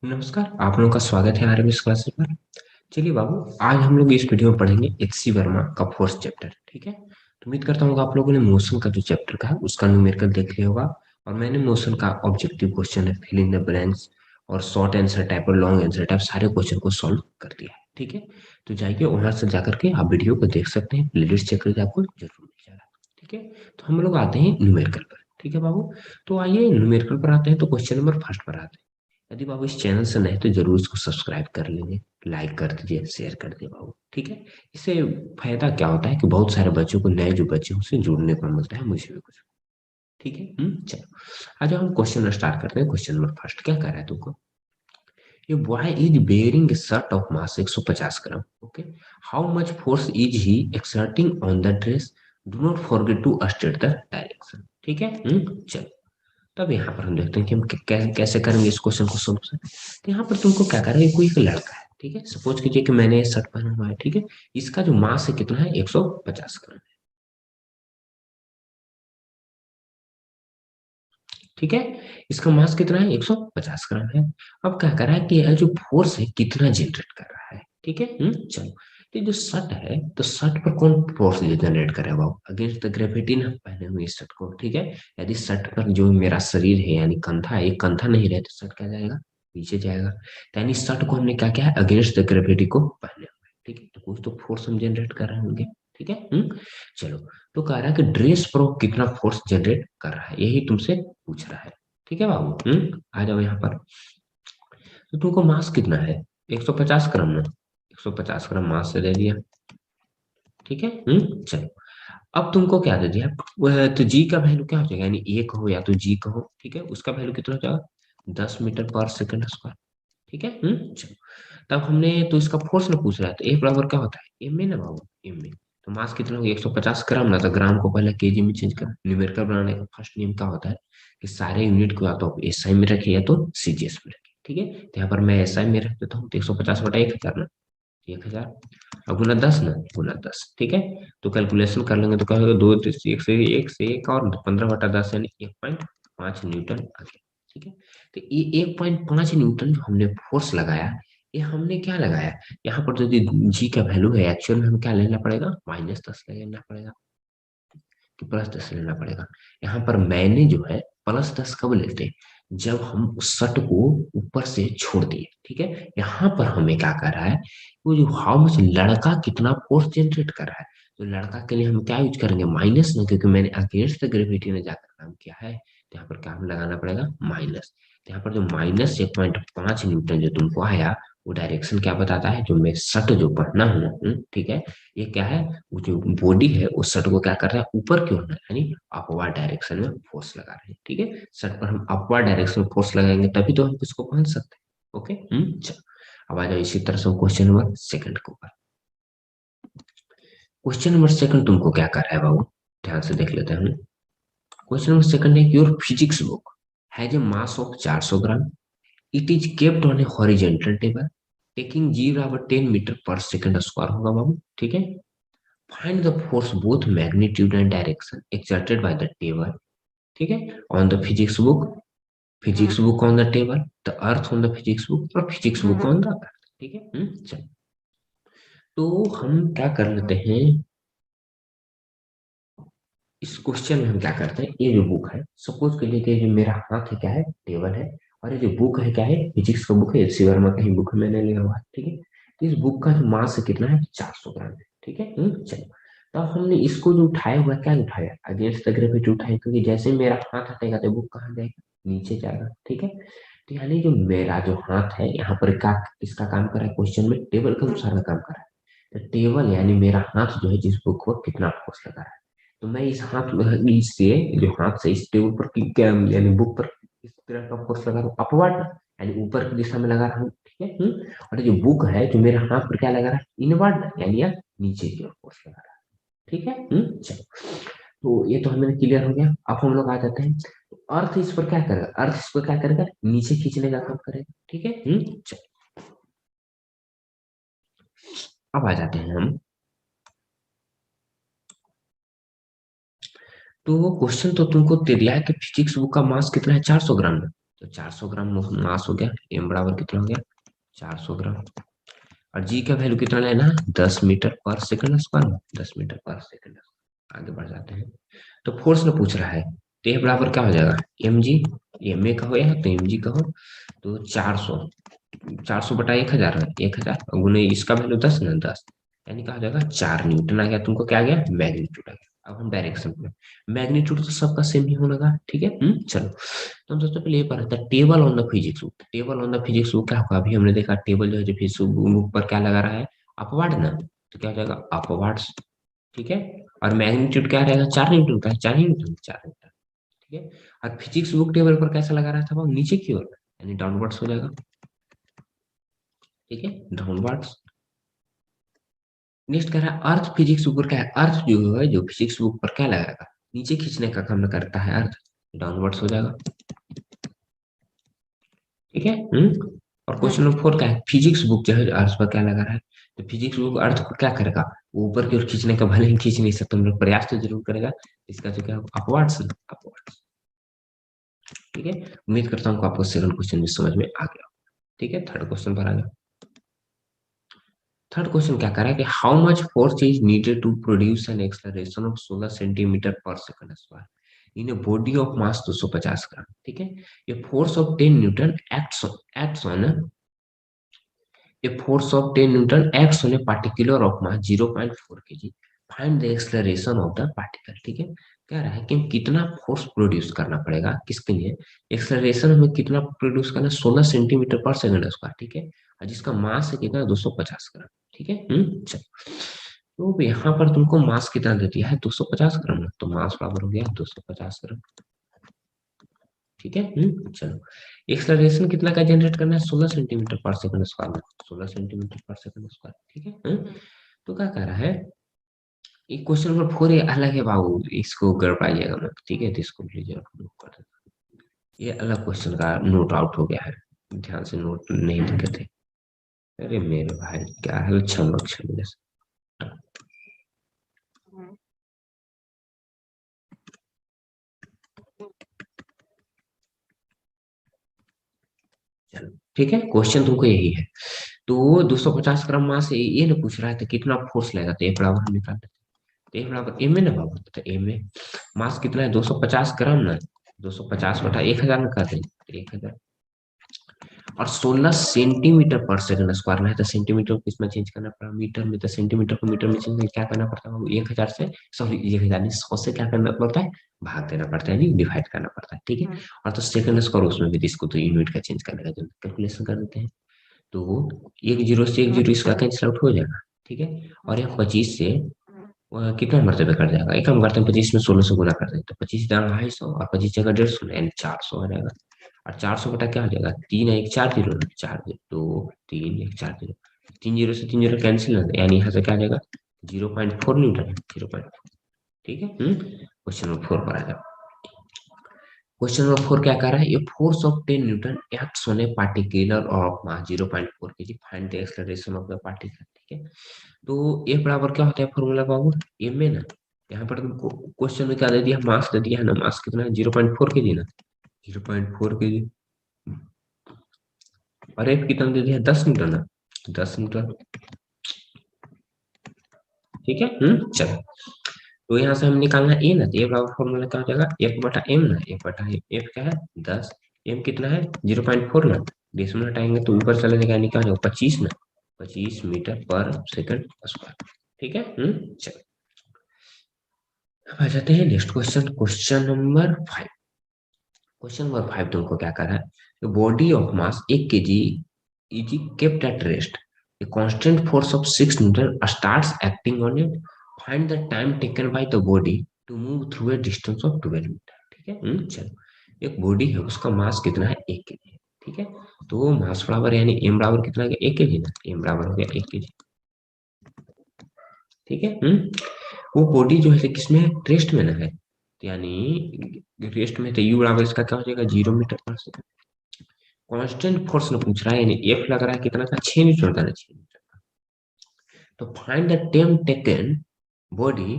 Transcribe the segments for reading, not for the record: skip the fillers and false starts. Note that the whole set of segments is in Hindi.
नमस्कार, आप लोगों का स्वागत है आरएमएस क्लासेस पर। चलिए बाबू, आज हम लोग इस वीडियो में पढ़ेंगे एचसी वर्मा का फोर्थ चैप्टर। ठीक है, तो उम्मीद करता हूँ आप लोगों ने मोशन का जो चैप्टर का है उसका न्यूमेरिकल देख लिया होगा। और मैंने मोशन का ऑब्जेक्टिव क्वेश्चन है, फिल इन द ब्लैंक्स और शॉर्ट आंसर टाइप और लॉन्ग आंसर टाइप सारे क्वेश्चन को सॉल्व कर दिया है। ठीक है, तो जाइए वहां से जाकर के आप वीडियो को देख सकते हैं, प्लेलिस्ट चेक करके आपको जरूर मिल जाएगा। ठीक है, तो हम लोग आते हैं न्यूमेरिकल पर। ठीक है बाबू, तो आइए न्यूमेरिकल पर आते हैं। तो क्वेश्चन नंबर फर्स्ट पर आते हैं। यदि बाबू इस चैनल से नए तो जरूर इसको सब्सक्राइब कर लीजिए, लाइक कर दीजिए, शेयर कर दीजिए बाबू। ठीक है, इससे फायदा क्या होता है कि बहुत सारे बच्चों को, नए जो बच्चे हैं, उससे जुड़ने को मिलता है, मुझे भी कुछ। ठीक है, चलो आज हम क्वेश्चन स्टार्ट करते हैं। क्वेश्चन नंबर फर्स्ट क्या कह रहा है तुमको? ये boy is bearing a shirt of mass 150 gram. Okay, how much force is he exerting on the dress? Do not forget to state the direction. ठीक है, चलो तब यहाँ पर हम देखते हैं कि हम कैसे करेंगे इस क्वेश्चन को सोल्यूशन। तो यहाँ पर तुमको क्या करना है, कोई एक लड़का है। ठीक है, सपोज कीजिए कि मैंने ये शर्ट पहना हुआ है। ठीक है, इसका जो मास है कितना है, 150 ग्राम। ठीक है, इसका मास कितना है, 150 ग्राम है। अब क्या कर रहा है कि यह जो फोर्स है कितना जनरेट कर रहा है। ठीक है, चलो तो ये जो शर्ट है, तो शर्ट पर कौन फोर्स जनरेट करेगा वो? अगेंस्ट द ग्रेविटी ना पहने हुए इस शर्ट को। ठीक है, यदि शर्ट पर जो मेरा शरीर है यानी कंधा है, ये कंधा नहीं रहे तो शर्ट क्या जाएगा, नीचे जाएगा। तो यानी शर्ट को हमने क्या किया है, अगेंस्ट द ग्रेविटी को पहने हुए। ठीक है, तो कुछ तो फोर्स हम जनरेट कर रहे होंगे। ठीक है, चलो तो कह रहा है कि ड्रेस पर वो कितना फोर्स जनरेट कर रहा है, यही तुमसे पूछ रहा है। ठीक है बाबू, आ जाओ यहाँ पर। तो तुमको मास कितना है, 150 ग्राम ना, 150 ग्राम मास से दे दिया। ठीक है, चलो अब तुमको क्या दे दिया, तो जी का वैल्यू क्या हो जाएगा, यानी ए कहो या तो जी कहो। ठीक है, उसका वैल्यू कितना हो जाएगा, 10 मीटर पर सेकंड स्क्वायर। ठीक है, चलो तब हमने तो इसका फोर्स ना पूछ रहा है, तो ए बराबर क्या होता है, एम में ना बाबू, एम में। तो मास कितना हो गया, 150 ग्राम ना, तो ग्राम को पहले केजी में चेंज कर। न्यूमेरिकल बनाने का फर्स्ट नियम क्या होता है कि सारे यूनिट को या तो एसआई में रखे या तो सीजीएस में रखे। ठीक है, तो यहाँ पर मैं एसआई में रख देता हूँ, तो 150 बटा 1000 ना, 1000 और गुना 10 ना, गुना 10। ठीक है, तो कैलकुलेशन कर लेंगे तो क्या होगा, दो एक से एक और 15/10 यानी 1.5 न्यूटन आ गया। ठीक है, तो ये 1.5 न्यूटन जो हमने फोर्स लगाया, ये हमने क्या लगाया, यहाँ पर जो जी का वैल्यू है एक्चुअल में हमें क्या लेना पड़ेगा, -10 लेना पड़ेगा कि +10 लेना पड़ेगा। यहाँ पर मैंने जो है +10 कब लेते हैं, जब हम उस शर्ट को ऊपर से छोड़ दिए। ठीक है, यहाँ पर हमें क्या कर रहा है, वो जो हाउ मच लड़का कितना फोर्स जनरेट कर रहा है, तो लड़का के लिए हम क्या यूज करेंगे, माइनस ना, क्योंकि मैंने अगेंस्ट द ग्रेविटी ने जाकर काम किया है, तो यहाँ पर क्या हमें लगाना पड़ेगा, माइनस। तो यहाँ पर जो -1.5 न्यूटन जो तुमको आया, वो डायरेक्शन क्या बताता है, जो मैं शर्ट जो पहना हूँ, ठीक है, ये क्या है, वो जो बॉडी है उस शर्ट को क्या कर रहा है, ऊपर की ओर यानी अपवर्ड डायरेक्शन में फोर्स लगा रहे हैं। ठीक है, शर्ट पर हम अपवर्ड डायरेक्शन में फोर्स लगाएंगे तभी तो हम इसको पहन सकते हैं। ओके, चलो अब आ जाओ इसी तरह से क्वेश्चन नंबर सेकंड के ऊपर। क्वेश्चन नंबर सेकंड तुमको क्या कर रहा है बाबू, ध्यान से देख लेते हैं। क्वेश्चन नंबर सेकंड है, your physics book has a mass of 400 gram, it is kept on a horizontal table taking g बराबर 10 मीटर पर सेकंड स्क्वायर होगा बाबू। ठीक है, find the force both magnitude and direction exerted by the table. ठीक है, on the physics book, physics book on the table, the earth on the physics book और physics book on the earth. ठीक है, चलो तो हम क्या कर लेते हैं, इस क्वेश्चन में हम क्या करते हैं, ये जो बुक है, सपोज के लिए कि जो मेरा हाथ है क्या है, टेबल है, और ये जो बुक है क्या है, फिजिक्स का बुक है, एचसी वर्मा का ही बुक है, मैंने लिया हुआ है। ठीक है, तो इस बुक का जो मास है कितना है, 400 ग्राम है। ठीक है, चलो तब हमने इसको जो उठाया हुआ है, क्या उठाया, अगेंस्ट द ग्रेविटी उठाया, क्योंकि जैसे ही मेरा हाथ हटेगा तो बुक कहाँ जाएगा, नीचे जाएगा। ठीक है, तो यानी जो मेरा जो हाथ है यहाँ पर क्या, किसका काम कर रहा है, क्वेश्चन में टेबल के अनुसार का काम कर रहा है। तो टेबल यानी मेरा हाथ जो है, जिस बुक पर कितना फोर्स लगा रहा है, तो मैं इस हाथ इससे, जो हाथ से इस टेबल पर क्या यानी बुक पर इस तरह का फोर्स लगा रहा हूँ, अपवर्ड यानी ऊपर की दिशा में लगा रहा हूँ। ठीक है, और जो बुक है जो मेरे हाथ पर क्या लगा रहा है, इनवर्ड यानी या नीचे की ओर फोर्स लगा रहा है। ठीक है, चलो तो ये तो हमें क्लियर हो गया। अब हम लोग आ जाते हैं, तो अर्थ इस पर क्या करेगा, अर्थ इस पर क्या करेगा, नीचे खींचने का काम करेगा। ठीक है, चलो अब आ जाते हैं हम। तो वो क्वेश्चन तो तुमको दे दिया है कि फिजिक्स बुक का मास कितना है, 400 ग्राम है। तो 400 ग्राम मास हो गया, एम बराबर कितना हो गया 400 ग्राम। और जी का वैल्यू कितना लेना है 10 metre per second square, 10 metre per second. आगे बढ़ जाते हैं। तो फोर्स में पूछ रहा है, तो ये बराबर क्या हो जाएगा एम जी, एम ए का हो या तो एम जी का हो, तो 400, 400 बटा 1000 है, 1000 गुने इसका वैल्यू 10 ना 10, यानी क्या हो जाएगा 4 न्यूटन आ गया। तुमको क्या आ गया मैग्नीट्यूड आ गया। अब हम डायरेक्शन पे, मैग्नीट्यूड तो सबका सेम ही होगा, ठीक है। चलो, तो हम सबसे पहले ये पढ़ा था table on the physics book. Table on the physics book क्या होगा, अभी हमने देखा टेबल जो है जो फिजिक्स बुक पर क्या लगा रहा है अपवार्ड ना, तो क्या हो जाएगा अपवार्ड्स, ठीक है। और मैग्नीट्यूड क्या रहेगा 4 न्यूटन का, 4 न्यूटन 4 न्यूटन, ठीक है। और फिजिक्स बुक टेबल पर कैसा लगा रहा था वो नीचे की ओर, यानी डाउनवर्ड्स हो जाएगा, ठीक है, डाउनवर्ड्स। नेक्स्ट कह रहा है अर्थ फिजिक्स बुक पर क्या है, अर्थ जो है जो फिजिक्स बुक पर क्या लगाएगा नीचे खींचने का काम करता है अर्थ, डाउनवर्ड्स हो जाएगा, ठीक है। और क्वेश्चन नंबर 4 क्या है, फिजिक्स बुक जो है अर्थ पर क्या लगा रहा है, तो फिजिक्स बुक अर्थ को क्या करेगा, वो ऊपर की ओर खींचने का, भले ही खींच नहीं सकता हम लोग प्रयास तो जरूर करेगा, इसका जो क्या अपवर्ड्स, अपवर्ड्स, ठीक है। उम्मीद करता हूँ आपको सेकंड क्वेश्चन भी समझ में आ गया, ठीक है। थर्ड क्वेश्चन पर आ गया। थर्ड क्वेश्चन क्या कर रहा है कि how much force is needed to produce an acceleration of 16 centimetre per second square in a body of mass 250 gram, ठीक है। ये force of 10 newton acts on a force of 10 Newton acts on a particle of mass 0.4 kg. Find the acceleration of the particle, ठीक है। कह रहा है कि कितना फोर्स प्रोड्यूस करना पड़ेगा किसके लिए, एक्सेलरेशन हमें कितना प्रोड्यूस करना है 16 सेंटीमीटर पर सेकंड स्क्वायर, ठीक है। और जिसका मास है कितना 250 ग्राम, ठीक है। चलो, तो यहाँ पर तुमको मास कितना दे दिया है 250 ग्राम ना, तो मास बराबर हो गया 250 ग्राम, ठीक है। चलो, एक्सेलरेशन कितना का जनरेट करना है 16 सेंटीमीटर पर सेकंड स्क्वायर में, 16 सेंटीमीटर पर सेकंड स्क्वायर, ठीक है। तो क्या कह रहा है, ये क्वेश्चन नंबर 4 ये अलग है बाबू, इसको गड़बड़ाइएगा मत, ठीक है। तो इसको लीजिए और नोट कर देता हूं। ये अलग क्वेश्चन का नोट आउट हो गया है, ध्यान से नोट नहीं लिखे थे। अरे मेरे भाई क्या है, क्षमा क्षमा। चलो, ठीक है, क्वेश्चन तुमको यही है। तो 250 ग्राम मास ये ना पूछ रहा है, तो कितना फोर्स लगेगा, तो ए बराबर हम निकाल लेते हैं। तो ए बराबर एम है ना बाबू, तो एम ए मास कितना है 250 ग्राम ना, 250 बटा 1000 में कर देंगे 1000, और 16 सेंटीमीटर पर सेकंड स्क्वायर में है, तो सेंटीमीटर को किसमें चेंज करना पड़ा मीटर में, तो सेंटीमीटर को मीटर में चेंज करके क्या करना पड़ता है 1000 से, सॉरी 1000 नहीं 100 से क्या करना पड़ता है भाग देना पड़ता है, नहीं डिवाइड करना पड़ता है, ठीक है। और तो सेकंड स्क्वायर उसमें भी इसको तो यूनिट का चेंज करने का जरूरत, कैलकुलेशन कर देते हैं। तो एक जीरो से एक जीरो इसका कैंसिल आउट हो जाएगा, ठीक है। और यह 25 से कितना मरतबे कट जाएगा, एक हम करते हैं 25 में 16 से गुना कर देंगे, तो 25 जगह 250 और 25 जगह 150 यानी 400 आ जाएगा। और 400 बटा क्या हो जाएगा 3 एक 4 जीरो, 4 2 3 1 4 जीरो, 3 जीरो से 3 जीरो कैंसिल, यानी यहाँ से क्या आ जाएगा 0.4 न्यूटन, 0.4, ठीक है। क्वेश्चन नंबर 4 पर आ जाओ। क्वेश्चन नंबर 4 क्या कर रहा है, ये force of 10 newton acts on a particular of mass 0.4 kg, find the acceleration of the particle, ठीक है। तो ए बराबर क्या होता है फॉर्मूला बाबू, एम में ना, यहाँ पर तुमको क्वेश्चन में क्या दे दिया मास दे दिया है ना, मास कितना है 0.4 kg ना, 0.4 kg, और एफ कितना दे दिया 10 न्यूटन ना, 10 न्यूटन, ठीक है। चलो, तो यहाँ से हम निकालना ए ना, तो ए बराबर फॉर्मूला क्या हो जाएगा एफ बटा एम ना, एफ बटा एफ क्या है 10, एम कितना है 0.4 ना, डेसिमल हटाएंगे तो ऊपर चला जाएगा, यानी क्या हो जाएगा 25 ना, 25 मीटर पर सेकंड स्क्वायर, ठीक है। चलो, अब आ जाते हैं next question, question number 5। Question number 5 तुमको क्या कर रहा है, body of mass 1 kg is kept at rest, a constant force of 6 Newton starts acting on it. Find the time taken by the body to move through a distance of 12 metre, ठीक है। चलो, एक बॉडी है उसका मास कितना है 1 kg, ठीक है। तो मास बराबर यानी एम बराबर कितना है 1 kg ना, एम बराबर हो गया 1 kg, ठीक है। वो बॉडी जो है किसमें है रेस्ट में ना है, तो यानी रेस्ट में, तो यू बराबर इसका क्या हो जाएगा 0 metre per second. Constant force ने पूछ रहा है, यानी एफ लग रहा है कितना का 6 न्यूटन का ना, 6 न्यूटन। तो find the time taken body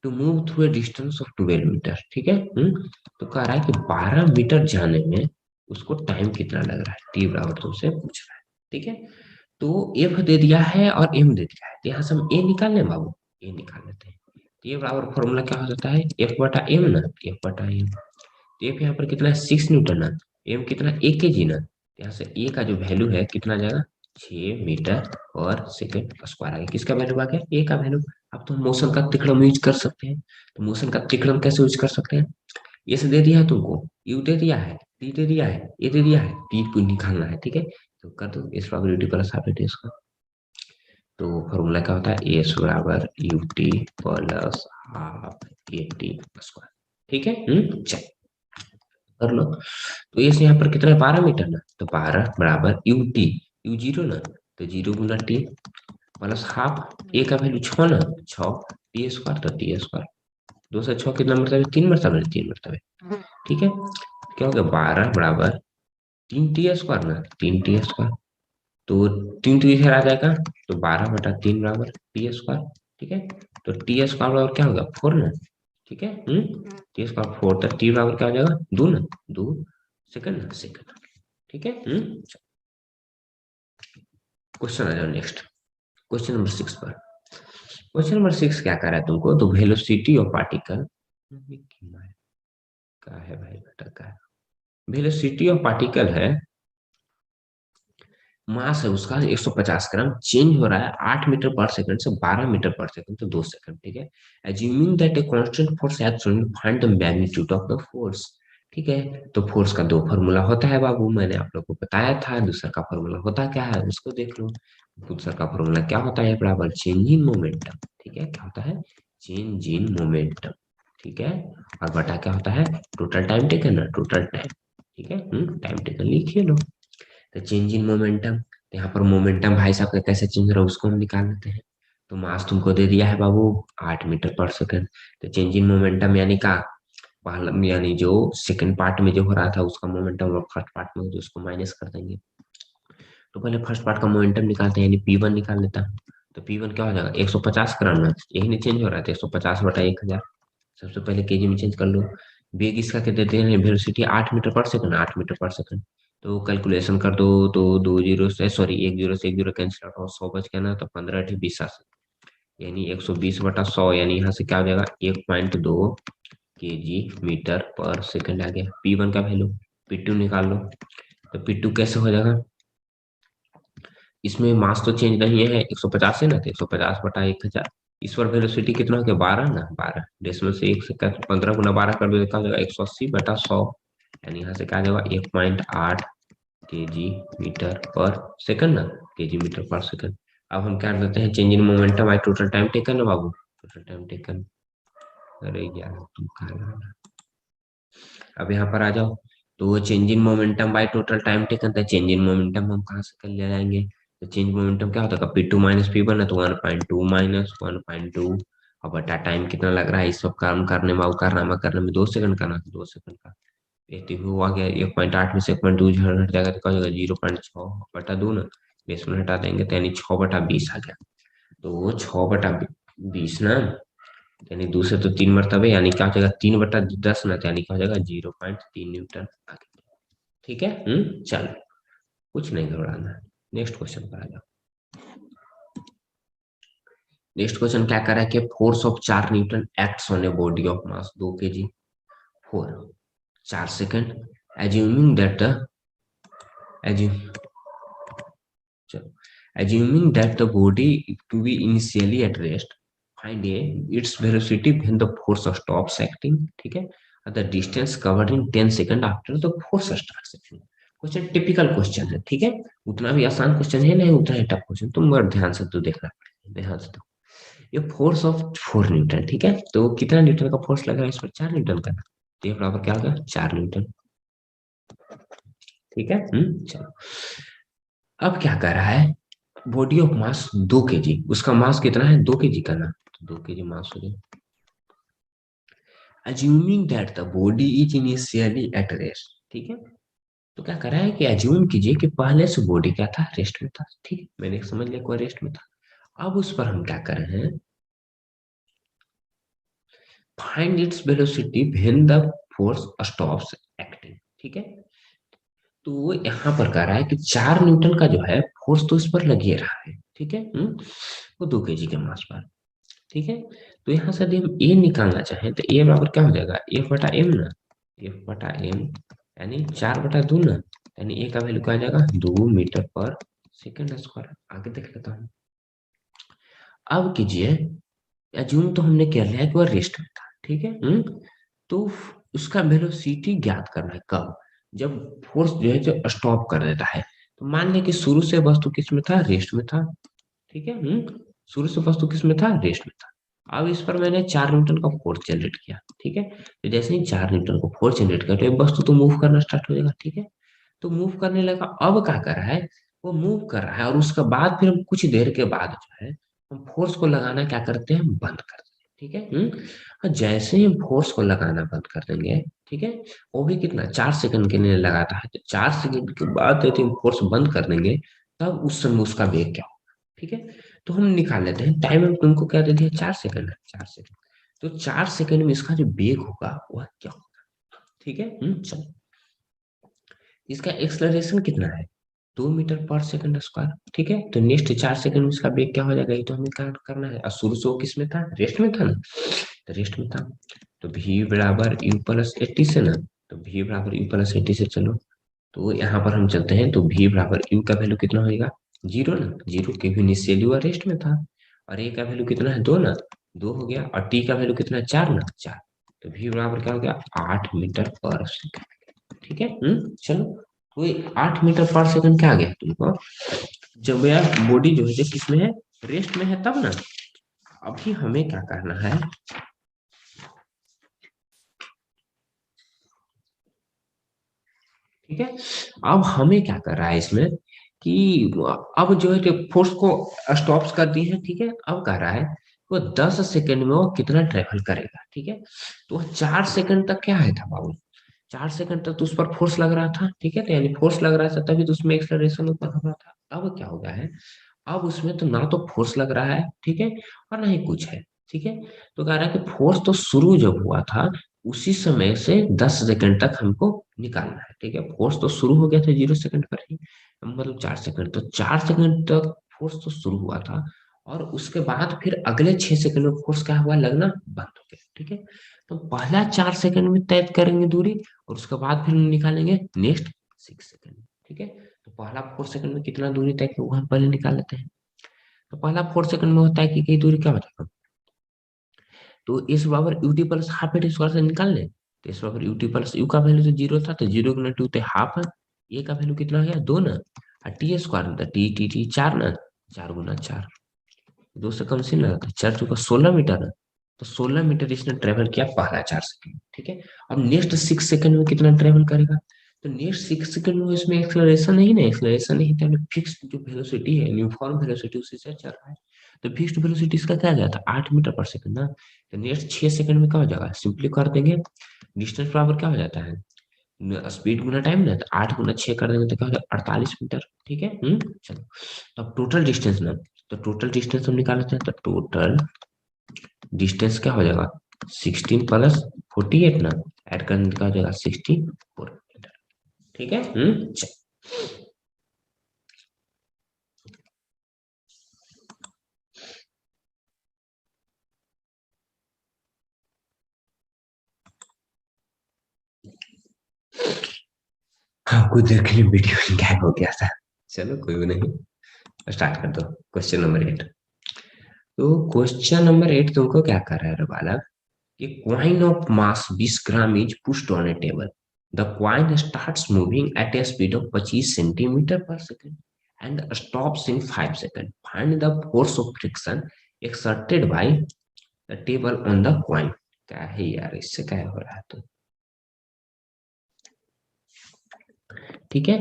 to move through a distance of 12 metre, ठीक है। तो कह रहा है कि 12 मीटर जाने में उसको टाइम कितना लग रहा है, टी बराबर तुमसे पूछ रहा है। ठीक है, तो एफ दे दिया है और एम दे दिया है, तो यहाँ से हम ए निकाल लें बाबू, ए निकाल लेते हैं। तो ये बराबर फॉर्मूला क्या हो जाता है, एफ बटा एम ना, एफ बटा एम। तो एफ यहाँ पर कितना है, 6 न्यूटन ना, एम कितना, 1 kg ना, तो यहाँ से ए का जो वैल्यू है कितना आ जाएगा, 6 मीटर और सेकंड स्क्वायर आ गया। किसका वैल्यू आ गया, ए का वैल्यू। अब तो मोशन का तिकड़म यूज कर सकते हैं। तो मोशन का तिकड़म कैसे यूज कर सकते हैं, ये से दे दिया है तुमको, यू दे दिया है, टी दे दिया है, ए दे दिया है, टी को निकालना है। ठीक है, तो कर दो इस प्रोबेबिलिटी प्लस हाफ है इसका। तो फॉर्मूला क्या होता है, एस बराबर u t plus half A T square. ठीक है, चल कर लो। तो एस यहाँ पर कितना है, 12 मीटर ना, तो 12 बराबर यू टी, यू जीरो ना, तो 0 गुना टी प्लस हाफ, ए का वैल्यू 6 ना, 6 टी स्क्वायर, तो टी स्क्वायर। 2 से 6 कितना मरतबे, 3 मरतबे, 3 मरतबे। ठीक है, क्या हो गया, 12 बराबर 3 टी स्क्वायर ना, 3 टी स्क्वायर। तो 3 तो इधर आ जाएगा, तो 12 बटा 3 बराबर टी स्क्वायर। ठीक है, तो टी स्क्वायर बराबर क्या होगा, 4 ना। ठीक है, टी स्क्वायर 4, तो टी बराबर क्या हो जाएगा, 2 ना, 2 सेकंड ना, सेकंड। ठीक है, क्वेश्चन आ जाओ नेक्स्ट, क्वेश्चन नंबर 6 पर। क्वेश्चन नंबर 6 क्या कर रहा है तुमको, तो वेलोसिटी ऑफ पार्टिकल का है भाई बेटा का है, वेलोसिटी ऑफ पार्टिकल है, मास है उसका 150 ग्राम, चेंज हो रहा है 8 मीटर पर सेकंड से 12 मीटर पर सेकंड, तो 2 सेकंड। ठीक है, assuming that a constant force action, find the magnitude of the force. ठीक है, तो फोर्स का दो फॉर्मूला होता है बाबू, मैंने आप लोग को बताया था। दूसरा का फॉर्मूला होता क्या है उसको देख लो। दूसरा का फॉर्मूला क्या होता है, बराबर चेंज इन मोमेंटम। ठीक है, क्या होता है, चेंज इन मोमेंटम। ठीक है, और बटा क्या होता है, टोटल टाइम टेकन ना, टोटल टाइम। ठीक है, टाइम टेकन लिखिए लो। तो चेंज इन मोमेंटम, तो यहाँ पर मोमेंटम भाई साहब का कैसे चेंज हो रहा है उसको हम निकाल लेते हैं। तो मास तुमको दे दिया है बाबू 8 मीटर पर सेकंड, तो चेंज इन मोमेंटम यानी का, पहला यानी जो सेकंड पार्ट में जो हो रहा था उसका मोमेंटम और फर्स्ट पार्ट में, तो उसको माइनस कर देंगे। तो पहले फर्स्ट पार्ट का मोमेंटम निकालते हैं, यानी P1 निकाल लेता हूँ। तो P1 क्या हो जाएगा, 150 ग्राम ना, यही नहीं चेंज हो रहा था, 150 बटा 1000। सबसे पहले केजी में चेंज कर लो। वेग इसका क्या देते हैं, velocity 8 metre per second, 8 metre per second. तो कैलकुलेशन कर दो, तो दो जीरो से, सॉरी एक जीरो से एक जीरो कैंसिल आउट, और 100 बच गया ना, तो 15 अठी 20 यानी 120 बटा 100, यानी यहाँ से क्या हो जाएगा, 1.2 kg मीटर पर सेकंड आ गया। P1 का वैल्यू, P2 निकाल लो। तो P2 कैसे हो जाएगा, इसमें मास तो चेंज नहीं है, 150 है ना, तो 150 बटा 1000। इस पर वेलोसिटी कितना हो गया, 12 ना, 12 डेसिमल से एक से 15 गुना 12 कर दो, क्या हो जाएगा, 180/100। यानी यहाँ से क्या आ जाएगा, 1.8 kg मीटर पर सेकंड ना, kg मीटर पर सेकंड। अब हम क्या कर देते हैं, change in momentum by total time taken ना बाबू, टोटल टाइम टेकन। अरे यार तुम कहाँ, अब यहाँ पर आ जाओ। तो वो change in momentum by total time taken था, चेंज इन मोमेंटम हम कहाँ से कर ले जाएंगे, तो चेंज मोमेंटम क्या होता है, P2 माइनस P1 है, तो 1.2 माइनस 1.2, और बटा टाइम कितना लग रहा है इस सब काम करने में, कारनामा करने में, 2 सेकंड का ना, 2 सेकंड का। ये हुआ गया, 1.8 में से 1.2 हट जाएगा, तो क्या हो जाएगा, 0.6/2 ना, डेसिमल हटा देंगे, तो यानी 6/20 आ गया। तो 6/20 ना, यानी दूसरे तो 3 मरतबे, यानी क्या हो जाएगा, 3/10 ना, तो यानी क्या हो जाएगा, 0.3 न्यूटन आ गया। ठीक है, चलो कुछ नहीं घबराना। नेक्स्ट क्वेश्चन पर आ जाओ। नेक्स्ट क्वेश्चन क्या कर रहा है कि force of 4 Newton acts on A body of mass 2 kg for 4 second, assuming that the, चलो, assuming that the body to be initially at rest, find a its velocity when the force stops acting. ठीक है, the distance covered in 10 second after the force starts acting। Question typical question है, ठीक है, उतना भी आसान क्वेश्चन है नहीं, उतना ही टफ क्वेश्चन, तुम बड़ा ध्यान से तो देखना पड़ेगा, ध्यान से तो। ये फोर्स ऑफ 4 न्यूटन, ठीक है, तो कितना न्यूटन का फोर्स लगा है इस पर, 4 न्यूटन का, तो ये बराबर क्या होगा, 4 न्यूटन। ठीक है, चलो। अब क्या कर रहा है, बॉडी ऑफ मास 2 kg, उसका मास कितना है, 2 kg का ना, तो 2 kg मास हो गया। Assuming that the body is initially at rest, ठीक है, तो क्या कर रहा है कि अज्यूम कीजिए कि पहले से बॉडी क्या था, रेस्ट में था। ठीक है, मैंने समझ लिया कोई रेस्ट में था। अब उस पर हम क्या कर रहे हैं, find its velocity when the force stops acting. ठीक है, तो यहाँ पर कह रहा है कि 4 न्यूटन का जो है फोर्स तो इस पर लग ही रहा है, ठीक है। वो 2 kg के मास पर, ठीक है। तो यहाँ से यदि हम ए निकालना चाहें तो ए बराबर क्या हो जाएगा, एफ बटा एम ना, एफ बटा एम यानी 4/2 ना, यानी ए का वैल्यू क्या आ जाएगा 2 मीटर पर सेकेंड स्क्वायर। आगे देख लेता हूँ। अब कीजिए, एज्यूम तो हमने कर लिया कि वह रेस्ट में था, ठीक है। तो उसका वेलोसिटी ज्ञात करना है कब, जब फोर्स जो है जो स्टॉप कर देता है। तो मान लें कि शुरू से वस्तु किस में था, रेस्ट में था, ठीक है। शुरू से वस्तु किस में था, रेस्ट में था। अब इस पर मैंने 4 न्यूटन का फोर्स जनरेट किया, ठीक है। तो जैसे ही 4 न्यूटन को फोर्स जनरेट किया तो एक वस्तु तो मूव करना स्टार्ट हो जाएगा, ठीक है। तो मूव करने लगा, अब क्या कर रहा है, वो मूव कर रहा है और उसके बाद फिर हम कुछ देर के बाद जो है हम फोर्स को लगाना क्या करते हैं, बंद कर देते हैं, ठीक है। और जैसे ही हम फोर्स को लगाना बंद कर देंगे, ठीक है, वो भी कितना 4 सेकंड के लिए लगाता है, तो 4 सेकंड के बाद यदि हम फोर्स बंद कर देंगे तब उस समय उसका वेग क्या होगा, ठीक है। तो हम निकाल लेते हैं, टाइम हम तुमको क्या दे दिया, 4 सेकंड है, 4 सेकंड। तो 4 सेकंड में इसका जो वेग होगा वह क्या होगा, ठीक है। चलो, इसका एक्सलरेशन कितना है, 2 मीटर पर सेकंड स्क्वायर, ठीक है। तो नेक्स्ट 4 सेकंड में इसका वेग क्या हो जाएगा, ये तो हमें काउंट करना है। और शुरू से वो किस में था, रेस्ट में था ना, तो रेस्ट में था। तो v बराबर यू प्लस 80 से ना, तो v बराबर यू प्लस 80 से चलो। तो यहाँ पर हम चलते हैं, तो v बराबर u का वैल्यू कितना होगा, 0 ना, 0 क्योंकि इनिशियली वह रेस्ट में था। और a का वैल्यू कितना है, 2 ना, 2 हो गया। और t का वैल्यू कितना है, 4 ना, 4। तो v बराबर क्या हो गया, 8 मीटर पर सेकंड, ठीक है। चलो, तो ये 8 मीटर पर सेकंड क्या आ गया तुमको, जब यार बॉडी जो है जो किसमें है, रेस्ट में है तब ना। अभी हमें क्या करना है, ठीक है। अब हमें क्या कर रहा है इसमें कि अब जो है कि फोर्स को स्टॉप कर दी है, ठीक है। अब कह रहा है वो 10 सेकंड में वो कितना ट्रेवल करेगा, ठीक है। तो 4 सेकंड तक क्या है था बाबू, 4 सेकंड तक तो उस पर फोर्स लग रहा था, ठीक है। तो यानी फोर्स लग रहा था तभी तो उसमें एक्सलरेशन उत्पन्न हो रहा था। अब क्या हो गया है, अब उसमें तो ना तो फोर्स लग रहा है, ठीक है, और ना ही कुछ है, ठीक है। तो कह रहा है कि फोर्स तो शुरू जब हुआ था उसी समय से 10 सेकंड तक हमको निकालना है, ठीक है। फोर्स तो शुरू हो गया था 0 सेकंड पर ही, मतलब 4 सेकंड, तो 4 सेकंड तक फोर्स तो शुरू हुआ था। और उसके बाद फिर अगले 6 सेकंड में फोर्स क्या हुआ, लगना बंद हो गया, ठीक है। तो पहला 4 सेकंड में तय करेंगे दूरी, और उसके बाद फिर हम निकालेंगे नेक्स्ट 6 सेकंड, ठीक है। तो पहला 4 सेकंड में कितना दूरी तय किया वो हम पहले निकाल लेते हैं। तो पहला 4 सेकंड में होता है कि दूरी क्या हो जाएगा, तो इस बराबर u t plus half at square से निकाल ले। तो इस बराबर यू टी प्लस यू का वैल्यू तो 0 था, तो 0 गुना 2 तो हाफ है। ए का वैल्यू कितना हो गया, 2 ना, और टी स्क्वायर मतलब टी टी टी 4 ना, 4 गुना 4, 2 से कम से ना, तो 4 चौका 16 मीटर है। तो 16 मीटर इसने ट्रेवल किया पहला 4 सेकंड, ठीक है। अब नेक्स्ट 6 सेकंड में कितना ट्रेवल करेगा, तो नेक्स्ट 6 सेकंड में इसमें एक्सलरेशन नहीं ना, एक्सलरेशन नहीं था, फिक्स जो वेलोसिटी है, यूनिफॉर्म वेलोसिटी उसी से चल रहा है। तो फिक्स्ड वेलोसिटी इसका क्या गया था, 8 मीटर पर सेकंड ना। तो नेक्स्ट 6 सेकंड में क्या हो जाएगा, सिंपली कर देंगे, डिस्टेंस बराबर क्या हो जाता है, स्पीड गुना टाइम ना, तो 8 गुना 6 कर देंगे तो क्या हो जाएगा, 48 मीटर, ठीक है। चलो, तो अब टोटल डिस्टेंस ना, तो टोटल डिस्टेंस हम निकाल लेते हैं, तो टोटल डिस्टेंस क्या हो जाएगा, 16 + 48 ना, ऐड करने का हो जाएगा 64 मीटर, ठीक है। चलो, हाँ कुछ देर के लिए वीडियो गैप हो गया था। चलो कोई भी नहीं, स्टार्ट कर दो। Question number 8। तो क्वेश्चन नंबर 8 तुमको क्या कर रहा है रे बालक, कि coin of mass 20 gram is pushed on a table. The coin starts moving at a speed of 25 centimeter per second and stops in 5 seconds. Find the force of friction exerted by the table on the coin. क्या है यार, इससे क्या हो रहा है, तो ठीक है।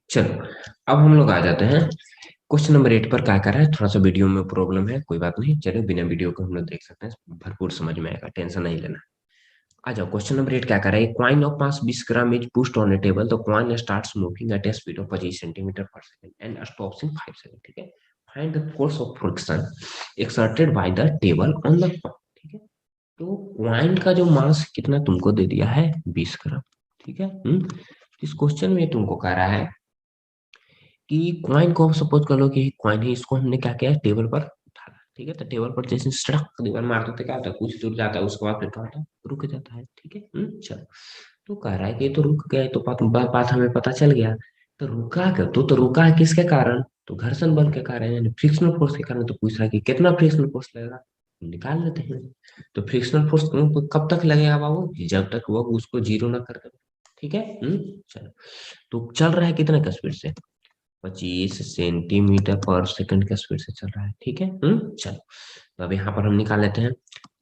चलो, अब हम लोग आ जाते हैं क्वेश्चन नंबर 8 पर क्या कर रहा है, थोड़ा सा वीडियो में प्रॉब्लम है, कोई बात नहीं, चलो बिना वीडियो को हम लोग देख सकते हैं, भरपूर समझ में आएगा, टेंशन नहीं लेना। आ जाओ, क्वेश्चन नंबर 8 क्या कर रहा है, coin of mass 20 gram is pushed on a table, the coin starts moving at a speed of 25 centimetre per second and stops in 5 second. ठीक है, find the force of friction exerted by the table on the coin. ठीक है, तो कॉइन का जो मास कितना तुमको दे दिया है, 20 ग्राम। ठीक है, इस क्वेश्चन में तुमको कह रहा है कि कॉइन को सपोज कर लो कि कॉइन है, इसको हमने क्या किया, टेबल पर उठाना। ठीक है, तो टेबल पर जैसे सड़क दीवार मार देते क्या होता है, कुछ दूर जाता है, उसके बाद फिर क्या होता है, रुक जाता है। ठीक है, चलो, तो कह रहा है कि ये तो रुक गए, तो बात हमें पता चल गया। तो रुका क्या, तो रुका है किसके कारण, तो घर्षण बल के कारण, यानी फ्रिक्शनल फोर्स के कारण। तो पूछ रहा है कि कितना फ्रिक्शनल फोर्स लगेगा, निकाल लेते हैं। तो फ्रिक्शनल फोर्स कब तक लगेगा बाबू, जब तक वो उसको जीरो ना कर दे। ठीक है, चलो, तो चल रहा है कितने का स्पीड से, 25 सेंटीमीटर पर सेकंड के स्पीड से चल रहा है। ठीक है, चलो, तो अब यहाँ पर हम निकाल लेते हैं।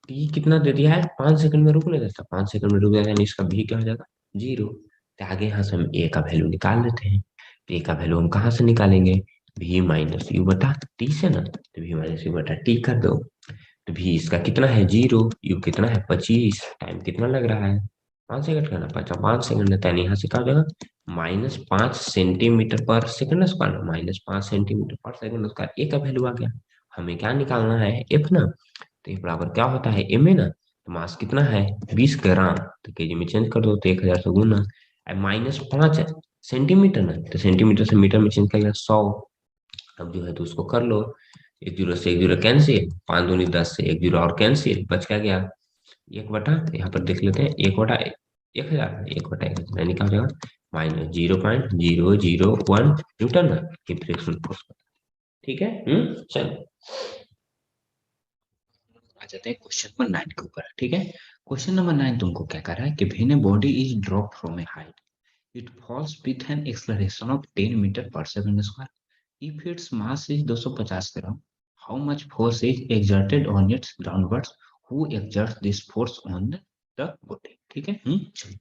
टी कितना दे दिया है, 5 सेकंड में रुकने देता, 5 सेकंड में रुक जाएगा, यानी इसका भी क्या हो जाएगा, जीरो। तो आगे यहाँ से हम ए का वैल्यू निकाल लेते हैं। तो ए का वैल्यू हम कहाँ से निकालेंगे, भी माइनस यू बटा टी से ना, तो भी माइनस यू बटा टी कर दो। तो भी इसका कितना है, जीरो, यू कितना है, 25, टाइम कितना लग रहा है, 5 सेकंड का ना, 5 सेकंड है, यानी यहाँ से क्या हो जाएगा, -5 centimetre per second square, -5 centimetre per second square. ए का वैल्यू आ गया, हमें क्या निकालना है, एफ ना। तो ये बराबर क्या होता है, एम है ना, तो मास कितना है, 20 ग्राम, तो केजी में चेंज कर दो, तो 1000 से गुना, -5 सेंटीमीटर ना, तो सेंटीमीटर से मीटर में चेंज करेगा, 100। अब जो है तो उसको कर लो, एक जीरो से एक जीरो कैंसिल, 5 दूनी 10 से एक जीरो और कैंसिल, बच क्या गया, एक बटा, यहाँ पर देख लेते हैं, 1/1000, 1/1000, यानी क्या हो जाएगा, -0.0001 न्यूटन ना, की फ्रिक्शनल फोर्स। ठीक है, चलो, आ जाते हैं क्वेश्चन नंबर 9 के ऊपर। ठीक है, क्वेश्चन नंबर 9 तुमको क्या कर रहा है कि when a body is drop from a height, it falls with an acceleration of 10 metre per second square. If its mass is 250 gram, how much force is exerted on its downwards, who exerts this force on the body। ठीक है, चलो,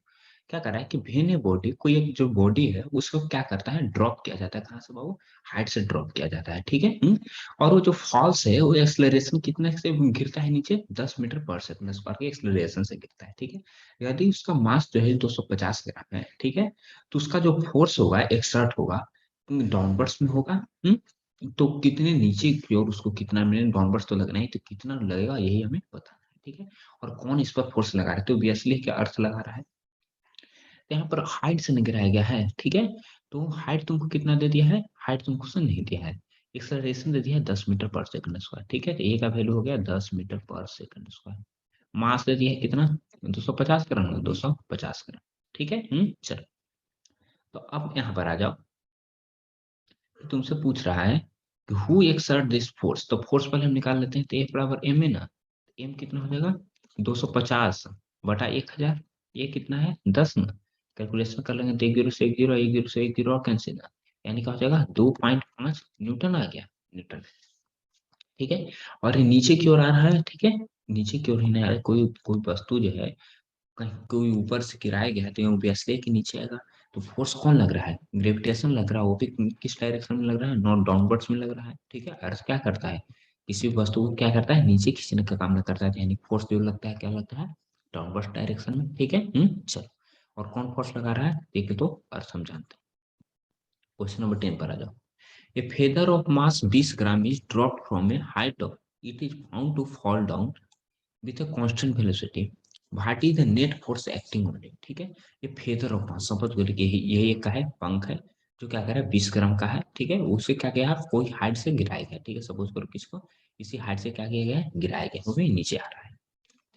क्या कर रहा है कि भेने बॉडी, कोई एक जो बॉडी है उसको क्या करता है, ड्रॉप किया जाता है, कहाँ से बाबू, हाइट से ड्रॉप किया जाता है। ठीक है, और वो जो फॉल्स है वो एक्सलरेशन कितने से गिरता है नीचे, 10 मीटर पर सेकंड स्क्वायर के एक्सलरेशन से गिरता है। ठीक है, यदि उसका मास जो है 250 ग्राम है, ठीक है, तो उसका जो फोर्स होगा, एक्सर्ट होगा, डाउनवर्ड्स में होगा। तो कितने नीचे की ओर उसको कितना मिनट डाउनवर्ड्स तो लगना है, तो कितना लगेगा यही हमें बताना है। ठीक है, और कौन इस पर फोर्स लगा रहा है, तो ऑब्वियसली क्या अर्थ लगा रहा है, यहाँ पर हाइट से गिराया गया है। ठीक है, तो हाइट तुमको कितना दे दिया है, हाइट तुमको से नहीं दिया है, एक्सेलरेशन दे दिया है 10 मीटर पर सेकंड स्क्वायर। ठीक है, तो ए का वैल्यू हो गया 10 मीटर पर सेकंड स्क्वायर। मास दे दिया है कितना, 250 ग्राम, 250 ग्राम। ठीक है, चलो, तो अब यहाँ पर आ जाओ, तुमसे पूछ रहा है कि हु एक्सर्ट दिस फोर्स, तो फोर्स पहले हम निकाल लेते हैं, तो एफ बराबर एम है ना, एम कितना हो जाएगा, 250 बटा 1000, ये कितना है, 10 ना, कैलकुलेशन कर लेंगे तो एक जीरो से एक जीरो, एक जीरो से एक जीरो और कैंसिल ना, यानी क्या हो जाएगा, 2.5 न्यूटन आ गया, न्यूटन। ठीक है, और ये नीचे की ओर आ रहा है। ठीक है, नीचे की ओर ही नहीं आ रहा है, कोई कोई वस्तु जो है कहीं कोई ऊपर से गिराया गया है, तो ये ऑब्वियसली कि नीचे आएगा। तो फोर्स कौन लग रहा है, ग्रेविटेशन लग रहा है, वो भी किस डायरेक्शन में लग रहा है, नॉट डाउनवर्ड्स में लग रहा है। ठीक है, अर्थ क्या करता है, किसी भी वस्तु को क्या करता है, नीचे खींचने का काम करता है, यानी फोर्स जो लगता है क्या लगता है, डाउनवर्ड डायरेक्शन में। ठीक है, चलो, और कौन फोर्स लगा रहा है, देखे तो अर्थ हम जानते हैं। क्वेश्चन नंबर 10 पर आ जाओ, A feather of mass 20 gram is dropped from a height of, it is found to fall down with a constant velocity. What is the net force acting on it? ठीक है, ये फेदर ऑफ मास, सपोज करिए कि ये एक का है, पंख है, जो क्या कर रहा है, 20 ग्राम का है। ठीक है, उसे क्या किया, कोई हाइट से गिराया गया। ठीक है, सपोज करो किसको, इसी हाइट से क्या किया गया है, गिराया गया, वो भी नीचे आ रहा है।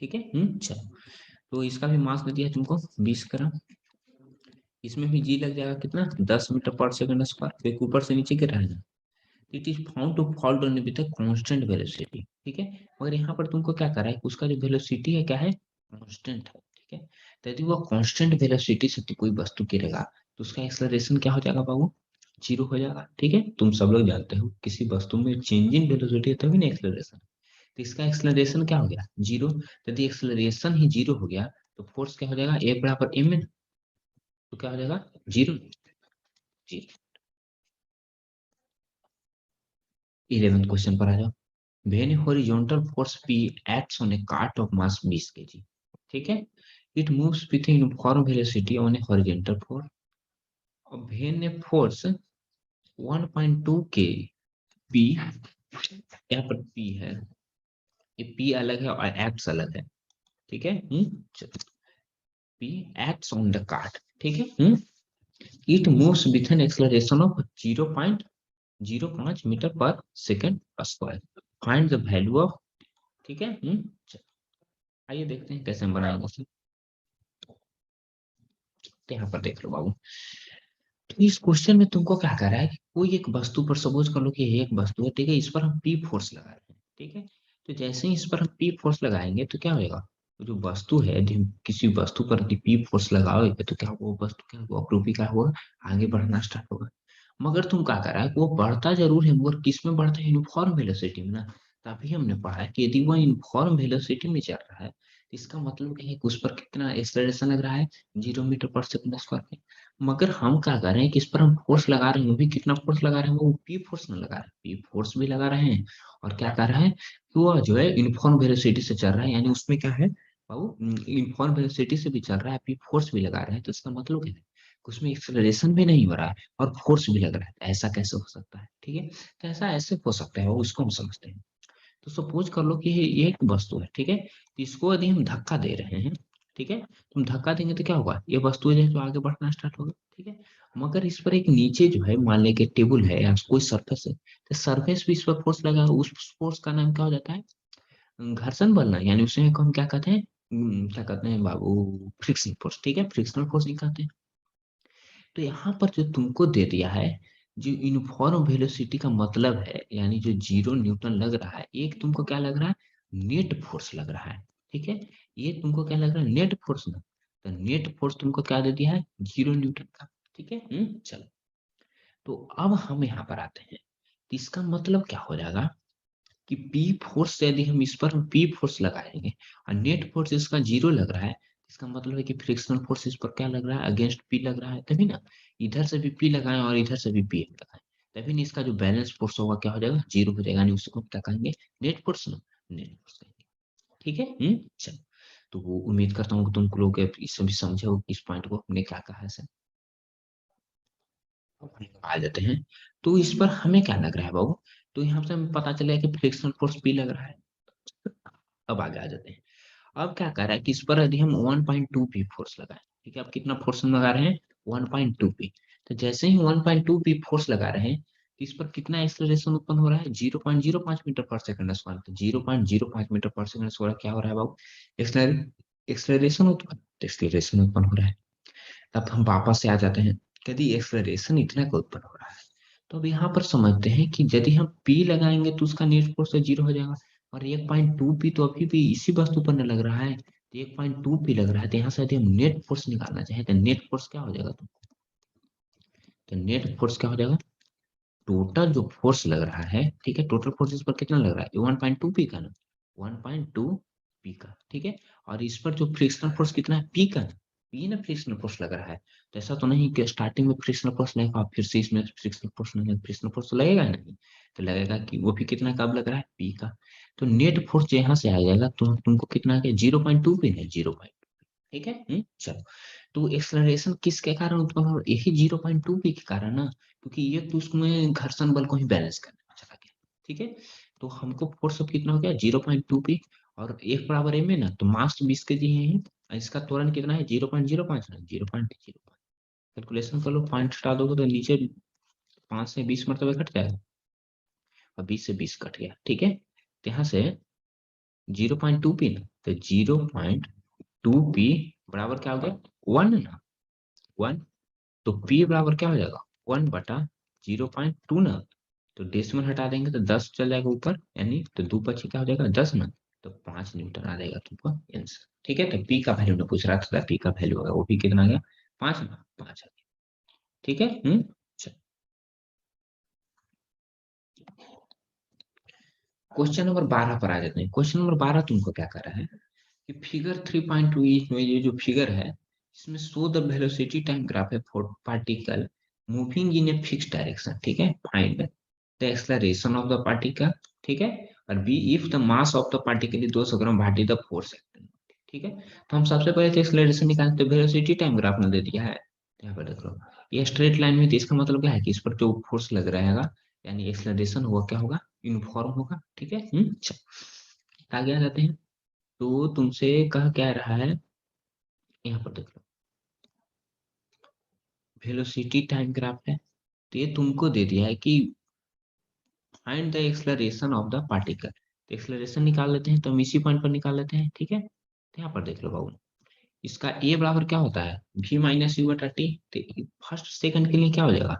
ठीक है, चलो, तो इसका भी मास दे दिया तुमको 20 ग्राम, इसमें भी जी लग जाएगा कितना, 10 मीटर पर सेकंड स्क्वायर, एक ऊपर से नीचे गिर रहा है ना। It is found to fall down with a constant velocity. ठीक है, मगर यहाँ पर तुमको क्या कर रहा है, उसका जो वेलोसिटी है क्या है, कांस्टेंट है। ठीक है, तो यदि वो कांस्टेंट वेलोसिटी से तो कोई वस्तु गिरेगा, तो उसका एक्सेलरेशन क्या हो जाएगा बाबू, जीरो हो जाएगा। ठीक है, तुम सब लोग जानते हो किसी वस्तु में चेंज इन वेलोसिटी है तभी ना एक्सेलरेशन, तो इसका एक्सेलरेशन क्या हो गया, जीरो। यदि एक्सेलरेशन ही जीरो हो गया, तो फोर्स क्या हो जाएगा, ए बराबर एम एन, तो क्या हो जाएगा, जीरो, जीरो। 11th क्वेश्चन पर आ जाओ। When a horizontal force P acts on a cart of mass 20 kg, ठीक है, it moves with a uniform velocity on a horizontal force. When a force 1.2 k P, यहाँ पर P है, ये P अलग है और acts अलग है, ठीक है। P acts on the cart, ठीक है। It moves with an acceleration of 0.05 metre पर second square. Find the value of, ठीक है। आइए देखते हैं कैसे हम बनाएंगे। तो यहाँ पर देख लो बाबू, तो इस क्वेश्चन में तुमको क्या कर रहा है कि कोई एक वस्तु पर, सपोज कर लो कि एक वस्तु है, ठीक है, इस पर हम पी फोर्स लगा रहे हैं, ठीक है। तो जैसे ही इस पर हम पी फोर्स लगाएंगे तो क्या होगा, जो वस्तु है, यदि हम किसी वस्तु पर पी फोर्स लगाओगे तो क्या वो वस्तु क्या होगा, आकृति क्या होगा, आगे बढ़ना स्टार्ट होगा। मगर तुम क्या कर रहा है, वो बढ़ता जरूर है मगर किस में बढ़ता है, यूनिफॉर्म वेलोसिटी में ना। तभी हमने पढ़ा है कि यदि वह यूनिफॉर्म वेलोसिटी में चल रहा है तो इसका मतलब क्या है कि उस पर कितना एक्सेलरेशन लग रहा है, 0 मीटर पर सेकंड स्क्वायर। मगर हम क्या कर रहे हैं कि इस पर हम फोर्स लगा रहे हैं, वो भी कितना फोर्स लगा रहे हैं, वो पी फोर्स नहीं लगा रहे हैं, पी फोर्स भी लगा रहे हैं। और क्या कर रहा है कि वो जो है यूनिफॉर्म वेलोसिटी से चल रहा है, यानी उसमें क्या है बाबू, यूनिफॉर्म वेलोसिटी से भी चल रहा है, पी फोर्स भी लगा रहे हैं। तो इसका मतलब क्या है कि उसमें एक्सेलरेशन भी नहीं हो रहा है और फोर्स भी लग रहा है। तो ऐसा कैसे हो सकता है, ठीक है। तो ऐसा ऐसे हो सकता है, वो उसको हम समझते हैं। तो सपोज कर लो कि ये एक वस्तु है, ठीक है, तो इसको यदि हम धक्का दे रहे हैं, ठीक है, तुम धक्का देंगे तो क्या होगा, ये वस्तु है जो आगे बढ़ना स्टार्ट होगा, ठीक है। मगर इस पर एक नीचे जो है, मान लें कि टेबल है या कोई सरफेस है, तो सरफेस भी इस पर फोर्स लगा, उस फोर्स का नाम क्या हो जाता है, घर्षण बल ना, यानी उसे हम क्या कहते हैं, क्या कहते हैं बाबू, फ्रिक्शन फोर्स, ठीक है, फ्रिक्शनल फोर्स नहीं कहते हैं। तो यहाँ पर जो तुमको दे दिया है, जो यूनिफॉर्म वेलोसिटी का मतलब है, यानी जो 0 न्यूटन लग रहा है, एक तुमको क्या लग रहा है, नेट फोर्स लग रहा है, ठीक है। ये तुमको क्या लग रहा है, नेट फोर्स ना। तो नेट फोर्स तुमको क्या दे दिया है, 0 न्यूटन का, ठीक है। चलो, तो अब हम यहाँ पर आते हैं, तो इसका मतलब क्या हो जाएगा कि पी फोर्स से यदि हम इस पर हम पी फोर्स लगाएंगे और नेट फोर्स इसका 0 लग रहा है, इसका मतलब है कि फ्रिक्शनल फोर्स इस पर क्या लग रहा है, अगेंस्ट पी लग रहा है, तभी ना। इधर से भी पी लगाएं और इधर से भी पी लगाएं, तभी ना इसका जो बैलेंस फोर्स होगा क्या हो जाएगा, 0 हो जाएगा, यानी उसको हम क्या कहेंगे, नेट फोर्स ना, नेट फोर्स कहेंगे, ठीक है। चलो, तो वो उम्मीद करता हूँ कि तुम लोग इससे भी समझे हो इस पॉइंट को हमने क्या कहा है। आ जाते हैं, तो इस पर हमें क्या लग रहा है बाबू, तो यहाँ से हमें पता चला कि फ्रिक्शनल फोर्स पी लग रहा है। अब आगे आ जाते हैं। अब क्या कर रहा है कि इस पर यदि हम 1.2 पी फोर्स लगाएं, ठीक है, अब कितना फोर्स हम लगा रहे हैं, 1.2 पी। तो जैसे ही 1.2 पी फोर्स लगा रहे हैं, तो इस पर कितना एक्सेलरेशन उत्पन्न हो रहा है, 0.05 मीटर पर सेकंड स्क्वायर। तो 0.05 मीटर पर सेकंड स्क्वायर क्या हो रहा है बाबू, एक्सेलरेशन उत्पन्न, एक्सेलरेशन उत्पन्न हो रहा है। तब हम वापस से आ जाते हैं, यदि एक्सेलरेशन इतना का उत्पन्न हो रहा है, तो अब यहाँ पर समझते हैं कि यदि हम पी लगाएंगे तो उसका नेट फोर्स 0 हो जाएगा। और 1.2 पी तो अभी भी इसी वस्तु पर न लग रहा है, तो 1.2 पी लग रहा है, तो यहाँ से यदि हम नेट फोर्स निकालना चाहें तो नेट फोर्स क्या हो जाएगा, तो नेट फोर्स क्या हो जाएगा, टोटल जो फोर्स लग रहा है, ठीक है, टोटल फोर्स इस पर कितना लग रहा है, 1.2 पी का ना, 1.2 पी का, ठीक है। और इस पर जो फ्रिक्शनल फोर्स कितना है, पी का, पी ना फ्रिक्शनल फोर्स लग रहा है। तो ऐसा तो नहीं कि स्टार्टिंग में फ्रिक्शनल फोर्स लगेगा फिर से इसमें फ्रिक्शनल फोर्स नहीं, फ्रिक्शनल फोर्स तो लगेगा ही नहीं। तो लगेगा कि वो भी कितना कब लग रहा है, पी का। तो नेट फोर्स यहाँ से आ जाएगा, तो तुमको कितना आ गया, 0.2 पी है, 0, ठीक है। चलो, तो एक्सेलरेशन किसके कारण उत्पन्न हो रहा है, यही 0.2 पी के कारण ना, क्योंकि ये तो उसमें घर्षण बल को ही बैलेंस करने में चला गया, ठीक है। तो हमको फोर्स अब कितना हो गया, 0.2 पी, और एक बराबर एम है ना, तो मास 20 के जी है, इसका त्वरण कितना है, 0.05 ना, 0.05। कैलकुलेशन कर लो, पॉइंट हटा दोगे तो नीचे 5 से 20 मरतबे घट जाएगा, और 20 से 20 कट गया, ठीक है। तो यहाँ से 0.2 पी ना, तो 0.2 पी बराबर क्या हो गया, 1 ना, 1। तो P बराबर क्या हो जाएगा, 1/0.2 ना। तो डेसिमल हटा देंगे तो 10 चल जाएगा ऊपर, यानी तो 2 पची क्या हो जाएगा, 10 ना। तो 5 न्यूटन आ जाएगा तुमको आंसर, ठीक है। तो P का वैल्यू ने पूछ रहा था, P का वैल्यू होगा, वो P कितना आ गया, 5 ना, 5 आ गया, ठीक है। चलो, क्वेश्चन नंबर 12 पर आ जाते हैं। क्वेश्चन नंबर 12 तुमको क्या कर रहा है कि फिगर 3.2 में ये जो फिगर है, इसमें show the velocity time graph है for particle moving in a fix direction, ठीक है, find the acceleration of the particle, ठीक है, और b if the mass of the particle is 200 gram भाटी द फोर्स एक्टिंग, ठीक है। तो हम सबसे पहले तो एक्सलरेशन निकालते, तो वेलोसिटी टाइम ग्राफ में दे दिया है, यहाँ पर देख लो ये स्ट्रेट लाइन में, तो इसका मतलब क्या है कि इस पर जो फोर्स लग रहेगा यानी एक्सलरेशन हुआ क्या होगा, यूनिफॉर्म होगा, ठीक है। चलो आगे आ जाते हैं। तो तुमसे कह क्या रहा है, यहाँ पर देख लो वेलोसिटी टाइम ग्राफ है, तो ये तुमको दे दिया है कि find the acceleration of the particle, तो एक्सलरेशन निकाल लेते हैं, तो हम इसी पॉइंट पर निकाल लेते हैं, ठीक है। तो यहाँ पर देख लो बाबू, इसका ए बराबर क्या होता है, v माइनस यू बटा टी, तो फर्स्ट सेकंड के लिए क्या हो जाएगा,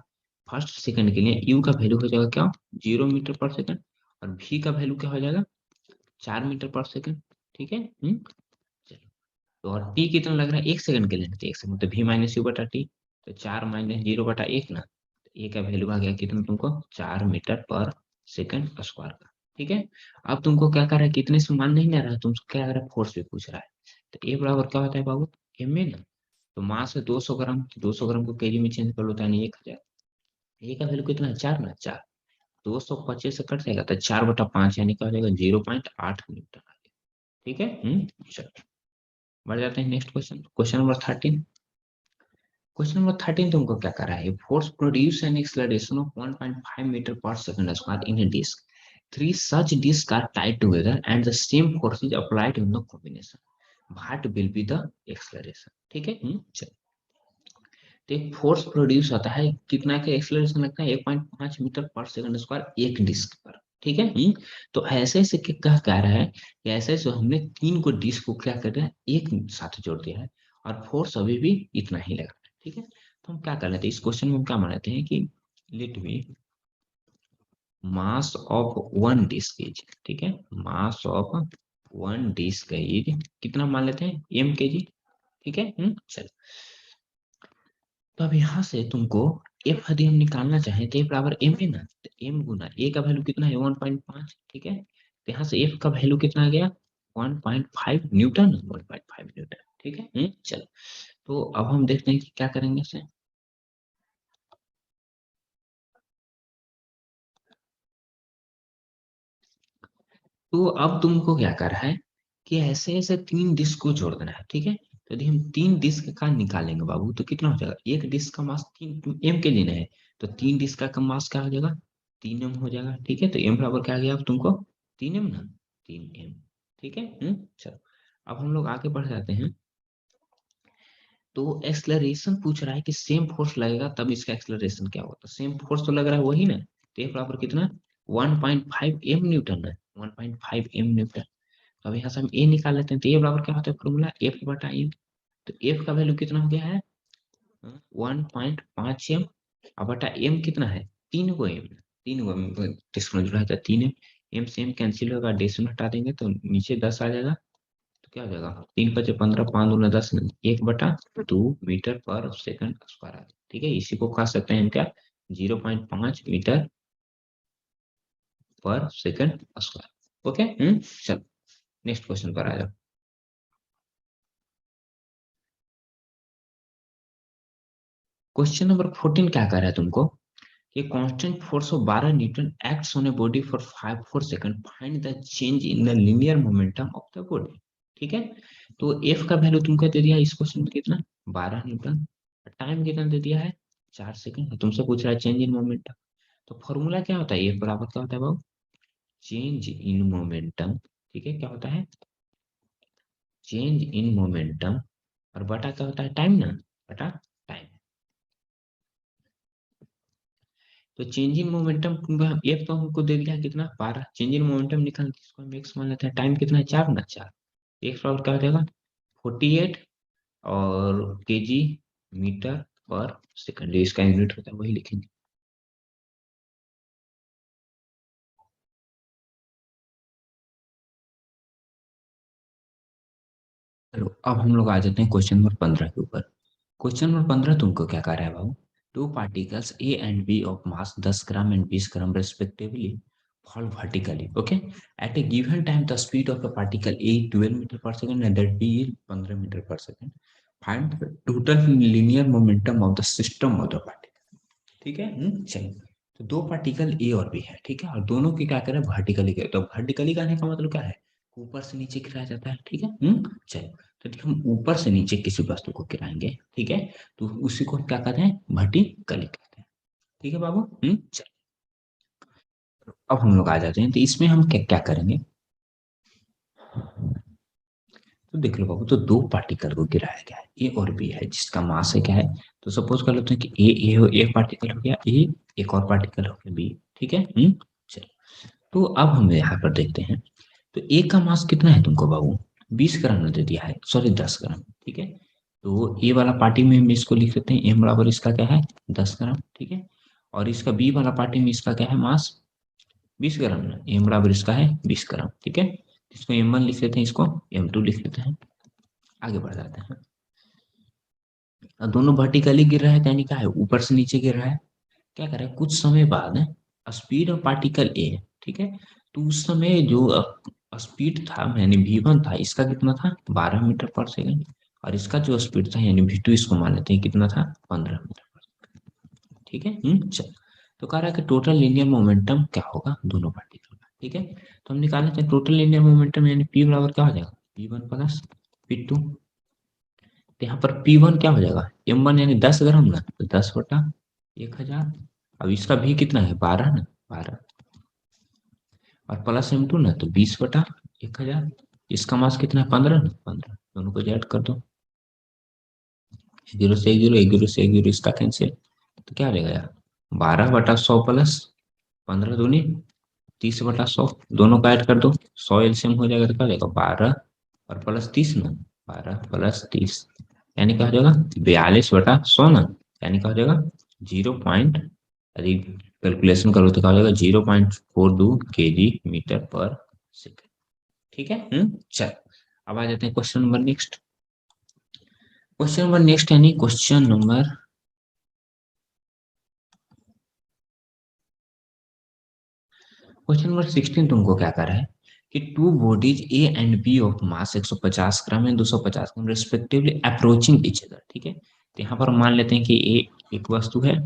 फर्स्ट सेकंड के लिए u का वैल्यू हो जाएगा क्या, 0 मीटर पर सेकंड, और v का वैल्यू क्या हो जाएगा, 4 मीटर पर सेकंड, ठीक है। चलो, तो और t कितना लग रहा है, 1 सेकंड के लिए, तो 1 सेकंड, तो v माइनस यू बटा टी, तो 4 - 0/1 ना, तो ए का वैल्यू आ गया कितना तुमको, 4 मीटर पर सेकंड स्क्वायर का, ठीक है। अब तुमको क्या कर रहा है, कितने से मान नहीं ले रहा है, तुमसे क्या कर रहा है, फोर्स भी पूछ रहा है, तो ए बराबर क्या होता है बाबू, एम ए ना, तो मास है 200 ग्राम, तो 200 ग्राम को केजी में चेंज कर लो, यानी 1000, ए का वैल्यू कितना है, 4 ना, 4, 225 से कट जाएगा, तो 4/5 यानी क्या हो जाएगा, 0.8 न्यूटन आ जाएगा, ठीक है। चलो बढ़ जाते हैं next question, question number 13। Question number 13 तुमको क्या कर रहा है, force produce an acceleration of 1.5 metre per second square in a disc, three such disc are tied together and the same force is applied in the combination, what will be the acceleration, ठीक है। चलो, तो एक फोर्स प्रोड्यूस होता है, कितना का एक्सेलरेशन लगता है, 1.5 मीटर पर सेकंड स्क्वायर एक डिस्क पर, ठीक है। तो ऐसे ऐसे कह रहा है कि ऐसे ऐसे हमने तीन को डिस्क को क्या कर रहे हैं, एक साथ जोड़ दिया है, और फोर्स अभी भी इतना ही लगा है, ठीक है। तो हम क्या कर लेते हैं, इस क्वेश्चन में हम क्या मानते हैं कि let be mass of one disc is, ठीक है, mass of one disc is कितना मान लेते हैं, एम के जी, ठीक है। चलो, तो अब यहाँ से तुमको एफ यदि हम निकालना चाहें, तो ए बराबर एम है ना, तो एम गुना ए का वैल्यू कितना है, 1.5, ठीक है। तो यहाँ से एफ का वैल्यू कितना आ गया, 1.5 न्यूटन, 1.5 न्यूटन, ठीक है। चलो, तो अब हम देखते हैं कि क्या करेंगे इसे। तो अब तुमको क्या करना है कि ऐसे ऐसे तीन डिस्क को जोड़ देना है, ठीक है। तो यदि हम तीन डिस्क का निकालेंगे बाबू, तो कितना हो जाएगा, एक डिस्क का मास 3 एम के लिए है, तो तीन डिस्क का मास क्या हो जाएगा, 3 एम हो जाएगा, ठीक है। तो एम बराबर क्या आ गया अब तुमको, 3 एम ना, 3 एम, ठीक है। चलो, अब हम लोग आगे बढ़ जाते हैं। तो एक्सलरेशन पूछ रहा है कि सेम फोर्स लगेगा तब इसका एक्सलरेशन क्या होगा, तो सेम फोर्स तो लग रहा है वही ना, तो F बराबर कितना, 1.5 एम न्यूटन है, 1.5 एम न्यूटन। तो अब यहाँ से हम ए निकाल लेते हैं, तो ए बराबर क्या होता है फॉर्मूला, एफ बटा एम, तो एफ का वैल्यू कितना हो गया है, 1.5 एम, और बटा एम कितना है, तीन गो एम, तीन गो डिस्क जुड़ा है, तो 3 एम, एम से एम कैंसिल होगा, डेसिमल हटा देंगे तो नीचे 10 आ जाएगा, तो क्या हो जाएगा, 3×5 = 15, 5×2 = 10, 1/2 मीटर पर सेकंड स्क्वायर आ, ठीक है। इसी को कह सकते हैं हम क्या, 0.5 metre per second square, okay. चलो नेक्स्ट क्वेश्चन पर आ जाओ। क्वेश्चन नंबर 14 क्या कर रहा है तुमको, कि constant force of 12 Newton acts on a body for 5 second, find the change in the linear momentum of the body, ठीक है। तो एफ का वैल्यू तुमको दे दिया है इस क्वेश्चन में कितना, 12 न्यूटन, टाइम कितना दे दिया है, 4 सेकंड, तुमसे पूछ रहा है चेंज इन मोमेंटम, तो फॉर्मूला क्या होता है, एफ बराबर क्या होता है बाबू, चेंज इन मोमेंटम, ठीक है, क्या होता है, चेंज इन मोमेंटम, और बटा क्या होता है, टाइम ना, बटा टाइम। तो चेंज इन मोमेंटम एफ तो हमको दे दिया है कितना, 12, चेंज इन मोमेंटम निकाल के इसको हम एक्स मान लेते हैं, टाइम कितना है, 4 ना, 4, एक्स बराबर क्या हो जाएगा, 48, और केजी मीटर पर सेकंड, इसका यूनिट होता है वही लिखेंगे। चलो अब हम लोग आ जाते हैं क्वेश्चन नंबर 15 के ऊपर। क्वेश्चन नंबर 15 तुमको क्या कह रहा है बाबू, two particles A and B of mass 10 gram and 20 gram respectively fall vertically, okay, at a given time the speed of the particle a is 12 meter per second and that b is 15 meter per second, find the total linear momentum of the system of the particle, ठीक है। चलिए, तो दो पार्टिकल ए और बी है, ठीक है, और दोनों के क्या करें, वर्टिकली गिरे। तो वर्टिकली करने का मतलब क्या है, ऊपर से नीचे गिराया जाता है, ठीक है। चलो, तो देखिए हम ऊपर से नीचे किसी वस्तु को गिराएंगे, ठीक है, तो उसी को हम क्या कहते हैं, वर्टिकली कहते हैं, ठीक है बाबू। चलो, अब हम लोग आ जाते हैं, तो इसमें हम क्या क्या करेंगे, तो देख लो बाबू, तो दो पार्टिकल को गिराया गया है, ए और बी है, जिसका मास है क्या है, तो सपोज कर लेते हैं कि एक पार्टिकल हो गया ए, एक और पार्टिकल हो गया बी, ठीक है। चलो, तो अब हम यहाँ पर देखते हैं, तो ए का मास कितना है तुमको बाबू, 20 ग्राम ने दे दिया है, सॉरी 10 ग्राम, ठीक है। तो ए वाला पार्टी में हम इसको लिख लेते हैं, एम बराबर इसका क्या है, 10 ग्राम, ठीक है। और इसका बी वाला पार्टी में इसका क्या है मास, 20 ग्राम ना, एम बराबर इसका है 20 ग्राम, ठीक है। इसको M1 लिख लेते हैं, इसको M2 लिख लेते हैं, आगे बढ़ जाते हैं। और दोनों वर्टिकली गिर रहा है, यानी क्या है, ऊपर से नीचे गिर रहा है। क्या कर रहा है, कुछ समय बाद स्पीड ऑफ पार्टिकल ए, ठीक है, तो उस समय जो स्पीड था यानी V1 था, इसका कितना था, 12 मीटर पर सेकंड, और इसका जो स्पीड था यानी V2, इसको मान लेते हैं कितना था, 15 मीटर, ठीक है। चल, तो कह रहा है कि टोटल लीनियर मोमेंटम क्या होगा दोनों पार्टिकल का, ठीक है। तो हम निकाल लेते हैं टोटल लीनियर मोमेंटम, यानी P बराबर क्या हो जाएगा, P1 प्लस P2। तो यहाँ पर P1 क्या हो जाएगा, M1 यानी 10 ग्राम ना, तो 10/1000। अब इसका भी कितना है, 12 ना, 12, और प्लस M2 ना, तो 20/1000। इसका मास कितना है, 15 ना, 15, दोनों को ऐड कर दो, 0 से 1 0, 1 0 से 1 0, इसका कैंसिल, तो क्या रहेगा यार, 12/100 प्लस 15 दूनी 30/100, दोनों का ऐड कर दो, 100 एलसीएम हो जाएगा, तो क्या हो जाएगा, 12 और प्लस 30 ना, 12 + 30, यानी क्या हो जाएगा, 42/100 ना, यानी क्या हो जाएगा, 0. यदि कैलकुलेशन करो तो क्या हो जाएगा, 0.42 kg/मीटर/सेकंड, ठीक है। चल, अब आ जाते हैं question number next. Question number next यानी क्वेश्चन नंबर 16 तुमको क्या कर रहा है कि two bodies A and B of mass 150 gram and 250 gram respectively approaching each other, ठीक है। तो यहाँ पर मान लेते हैं कि ए एक वस्तु है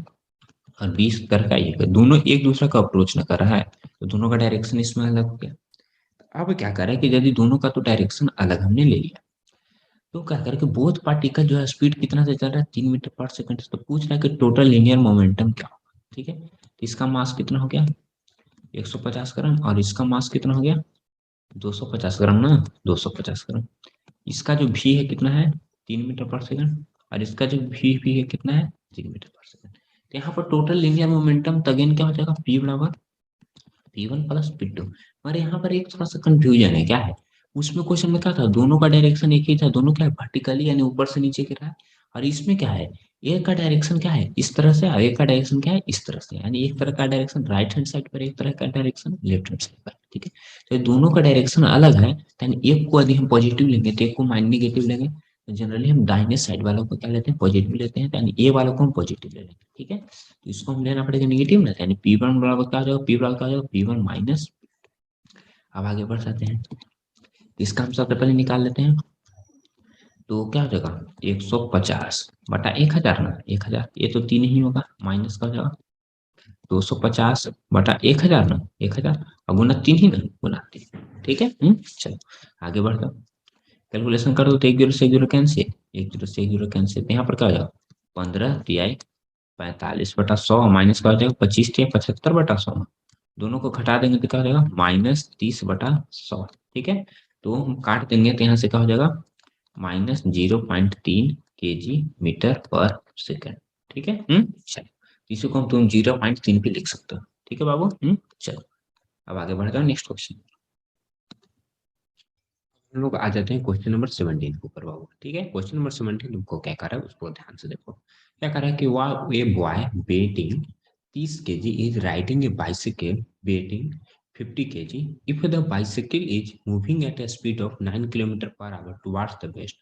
और बी इस तरह का एक है, दोनों एक दूसरे का अप्रोच न कर रहा है, तो दोनों का डायरेक्शन इसमें अलग हो गया। अब क्या कर रहा है कि यदि दोनों का तो डायरेक्शन अलग हमने ले लिया, तो क्या कर कि बोथ पार्टिकल जो है स्पीड कितना से चल रहा है, 3 मीटर पर सेकंड, तो पूछ रहा है कि टोटल लीनियर मोमेंटम क्या होगा, ठीक है। तो इसका मास कितना हो गया, 150 ग्राम, और इसका मास कितना हो गया, 250 ग्राम ना, 250 ग्राम। इसका जो भी है कितना है, 3 मीटर पर सेकंड, और इसका जो भी है कितना है, 3 मीटर पर सेकंड। तो यहाँ पर टोटल लीनियर मोमेंटम अगेन क्या हो जाएगा, P बराबर P1 प्लस P2। और यहाँ पर एक थोड़ा सा कंफ्यूजन है, क्या है, उसमें क्वेश्चन में क्या था, दोनों का डायरेक्शन एक ही था, दोनों क्या है, वर्टिकली यानी ऊपर से नीचे गिर रहा है। और इसमें क्या है, एक का डायरेक्शन क्या है, इस तरह से, और एक का डायरेक्शन क्या है, इस तरह से, यानी एक तरह का डायरेक्शन राइट हैंड साइड पर, एक तरह का डायरेक्शन लेफ्ट हैंड साइड पर, ठीक है। तो ये दोनों का डायरेक्शन अलग है, यानी एक को यदि हम पॉजिटिव लेंगे तो एक को नेगेटिव लेंगे, तो जनरली हम दाहिने साइड वालों को क्या लेते हैं, पॉजिटिव लेते हैं, यानी ए वालों को हम पॉजिटिव ले लेंगे, ठीक है। तो इसको हम लेना पड़ेगा नेगेटिव ना, यानी P1 बराबर क्या हो जाएगा, P बराबर क्या हो जाएगा, P1 माइनस। अब आगे बढ़ जाते हैं, इसका हम सबसे पहले निकाल लेते हैं, तो क्या हो जाएगा, 150/1000 ना, 1000, ये तो 3 ही होगा, माइनस का हो जाएगा 250/1000 ना, 1000, और गुना 3 ही ना, गुना 3, ठीक है। चलो, आगे बढ़ जाओ, कैलकुलेशन कर दो, तो 1 0 से 1 0 कैंसिल, 1 0 से 1 0 कैंसिल, तो यहाँ पर क्या हो जाएगा, 15×45/100, माइनस का हो जाएगा 25×75/100, दोनों को घटा देंगे तो क्या हो जाएगा, -30/100, ठीक है। तो हम काट देंगे, तो यहाँ से क्या हो जाएगा, -0.3 kg/मीटर/सेकंड, ठीक है। चलो, इसी को हम तुम 0.3 पे लिख सकते हो, ठीक है बाबू। चलो, अब आगे बढ़ जाओ, नेक्स्ट क्वेश्चन। हम लोग आ जाते हैं क्वेश्चन नंबर 17 के ऊपर बाबू, ठीक है। क्वेश्चन नंबर 17 तुमको क्या कर रहा है, उसको ध्यान से देखो। क्या कर रहा है कि वाह, a boy waiting 30 kg is riding A bicycle waiting 50 kg, if the bicycle is moving at a speed of 9 km/h towards the west,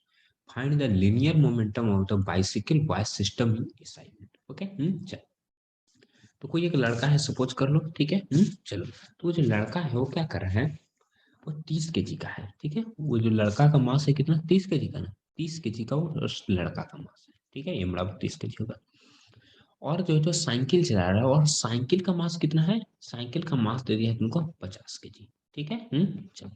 find the linear momentum of the bicycle by system in assignment, okay. चलो, तो कोई एक लड़का है, सपोज कर लो, ठीक है। चलो, तो वो जो लड़का है वो क्या कर रहा है, वो 30 kg का है, ठीक है। वो जो लड़का का मास है कितना, 30 kg का ना, 30 kg का वो लड़का का मास है, ठीक है, ये बराबर 30 kg होगा। और जो साइकिल चला रहा है, और साइकिल का मास कितना है, साइकिल का मास दे दिया है तुमको 50 kg। ठीक है। चलो।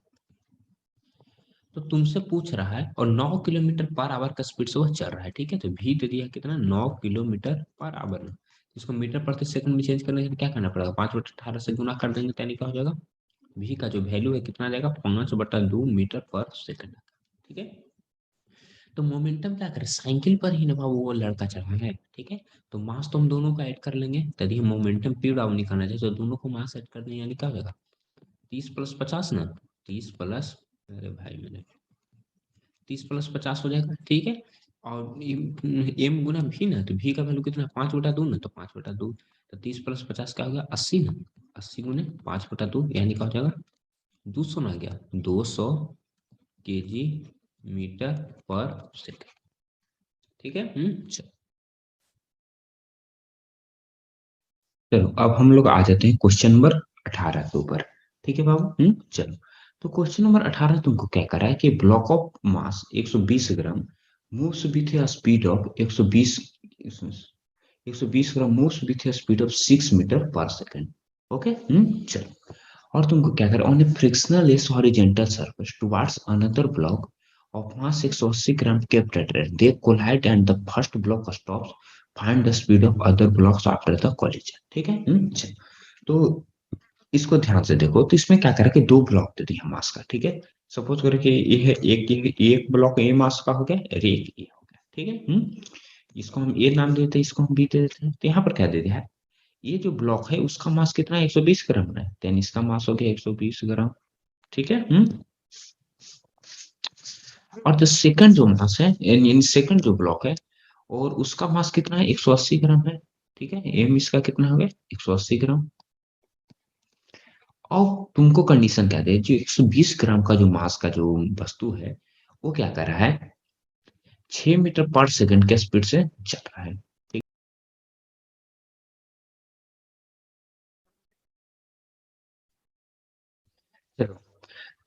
तो तुमसे पूछ रहा है और 9 किलोमीटर पर आवर का स्पीड से वह चल रहा है। ठीक है, तो भी दे दिया कितना, 9 किलोमीटर पर आवर में। इसको मीटर प्रति सेकंड में चेंज करने के लिए क्या करना पड़ेगा, 5/18 से गुना कर देंगे, यानी क्या हो जाएगा, भी का जो वैल्यू है कितना आ जाएगा, 5/2 मीटर पर सेकंड। ठीक है। तो मोमेंटम क्या करे, साइकिल पर ही ना बाबू वो लड़का चढ़ा है। ठीक है। तो मास तो हम दोनों का ऐड कर लेंगे, तभी मोमेंटम पी डाउन निकालना चाहिए, तो दोनों को मास ऐड कर देंगे, यानी क्या हो जाएगा, 30 + 50 ना, 30 प्लस, अरे भाई मैंने 30 + 50 हो जाएगा। ठीक है। और एम गुना भी ना, तो भी का वैल्यू कितना, 5/2 ना, तो 5/2, तो 30 + 50 क्या हो गया, 80 ना, 80 गुने 5/2, यानी क्या हो जाएगा, 200 ना, आ गया 200 kg मीटर पर सेकंड। ठीक है। चलो। चलो अब हम लोग आ जाते हैं क्वेश्चन नंबर 18 के ऊपर। ठीक है बाबू। चलो। तो क्वेश्चन नंबर 18 तुमको क्या करा है कि block of mass 120 gram moves with a speed of 120 gram moves with a speed of 6 metre per second. Okay. चलो। और तुमको क्या करना, on a frictionless horizontal surface towards another block of mass 180 gram kept at rest. They collide and the first block stops. Find the speed of other blocks after the collision. ठीक है। तो इसको ध्यान से देखो, तो इसमें क्या करा कि दो ब्लॉक दे दिया मास का। ठीक है। सपोज करो कि ये है एक ब्लॉक ए मास का हो गया और एक ए हो गया। ठीक है। इसको हम ए नाम देते हैं, इसको हम बी दे देते हैं। तो यहाँ पर क्या दे दिया है, ये जो ब्लॉक है उसका मास कितना है, 120 ग्राम है, यानी इसका मास हो गया 120 ग्राम। ठीक है। और जो सेकंड जो मास है, यानी सेकंड जो ब्लॉक है, और उसका मास कितना है, 180 ग्राम है। ठीक है। एम इसका कितना हो गया, 180 ग्राम। और तुमको कंडीशन क्या दे, जो 120 ग्राम का जो मास का जो वस्तु है, वो क्या कर रहा है, 6 मीटर पर सेकंड के स्पीड से चल रहा है। ठीक। चलो।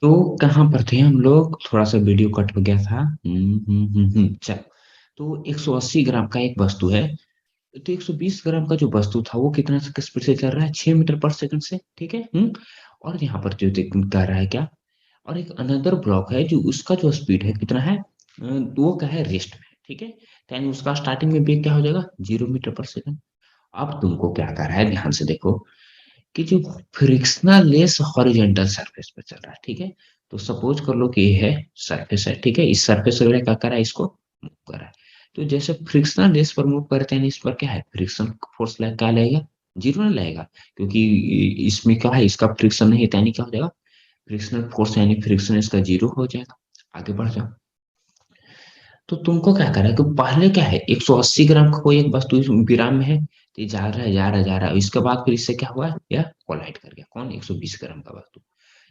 तो कहाँ पर थे हम लोग, थोड़ा सा वीडियो कट हो गया था। चलो। तो 180 ग्राम का एक वस्तु है, तो 120 ग्राम का जो वस्तु था वो कितना स्पीड से चल रहा है, 6 मीटर पर सेकंड से। ठीक है। और यहाँ पर जो कह रहा है क्या, और एक अनदर ब्लॉक है जो उसका जो स्पीड है कितना है, वो क्या है, रेस्ट में। ठीक है। तो यानी उसका स्टार्टिंग में वेग क्या हो जाएगा, 0 मीटर पर सेकंड। अब तुमको क्या कर रहा है, ध्यान से देखो कि जो फ्रिक्शनलेस हॉरिजॉन्टल सरफेस पे चल रहा है। ठीक है। तो सपोज कर लो कि ये है सरफेस है। ठीक है। इस सरफेस वगैरह क्या कर रहा है, इसको मूव कर रहा है। तो जैसे फ्रिक्शनलेस पर मूव करते हैं, इस पर क्या है, फ्रिक्शन फोर्स क्या लगेगा, जीरो नहीं लगेगा, क्योंकि इसमें क्या है, इसका फ्रिक्शन नहीं है, तो यानी क्या हो जाएगा, फ्रिक्शनल फोर्स यानी फ्रिक्शन इसका जीरो हो जाएगा। आगे बढ़ जाओ। तो तुमको क्या करना है कि पहले क्या है, 180 ग्राम का कोई एक वस्तु इस विराम में है, तो ये जा रहा है जा रहा है जा रहा है, इसके बाद फिर इससे क्या हुआ, यह कोलाइड कर गया, कौन, 120 ग्राम का वस्तु।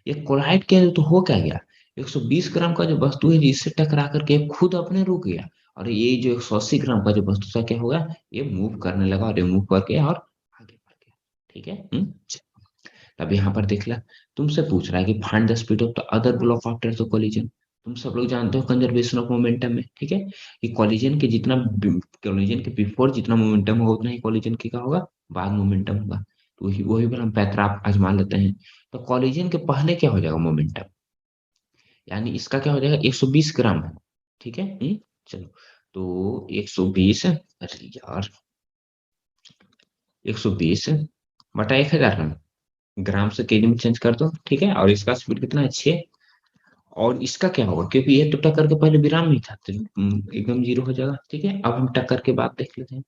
ये कोलाइड किया तो हो क्या गया, 120 ग्राम का जो वस्तु है इससे टकरा करके खुद अपने रुक गया, और ये जो 180 ग्राम का जो वस्तु था क्या होगा, ये मूव करने लगा, और ये मूव करके और आगे बढ़ गया। ठीक है। अब यहाँ पर देख ला, तुमसे पूछ रहा है कि find the speed of the other block after the collision. तुम सब लोग जानते हो कंजर्वेशन ऑफ मोमेंटम में। ठीक है। कि कॉलिजन के जितना, कॉलिजन के बिफोर जितना मोमेंटम होगा उतना ही कॉलिजन के क्या होगा, बाद मोमेंटम होगा। तो वही वही पर हम पैतरा आजमा लेते हैं। तो कॉलिजन के पहले क्या हो जाएगा मोमेंटम, यानी इसका क्या हो जाएगा, 120 ग्राम है। ठीक है। चलो। तो 120, अरे यार, 120 बटा 1000 ना, ग्राम से केजी में चेंज कर दो। ठीक है। और इसका स्पीड कितना है, 6। और इसका क्या होगा, क्योंकि ये तो टक्कर के पहले विराम नहीं था, तो एकदम जीरो हो जाएगा। ठीक है। अब हम टक्कर के बाद देख लेते हैं।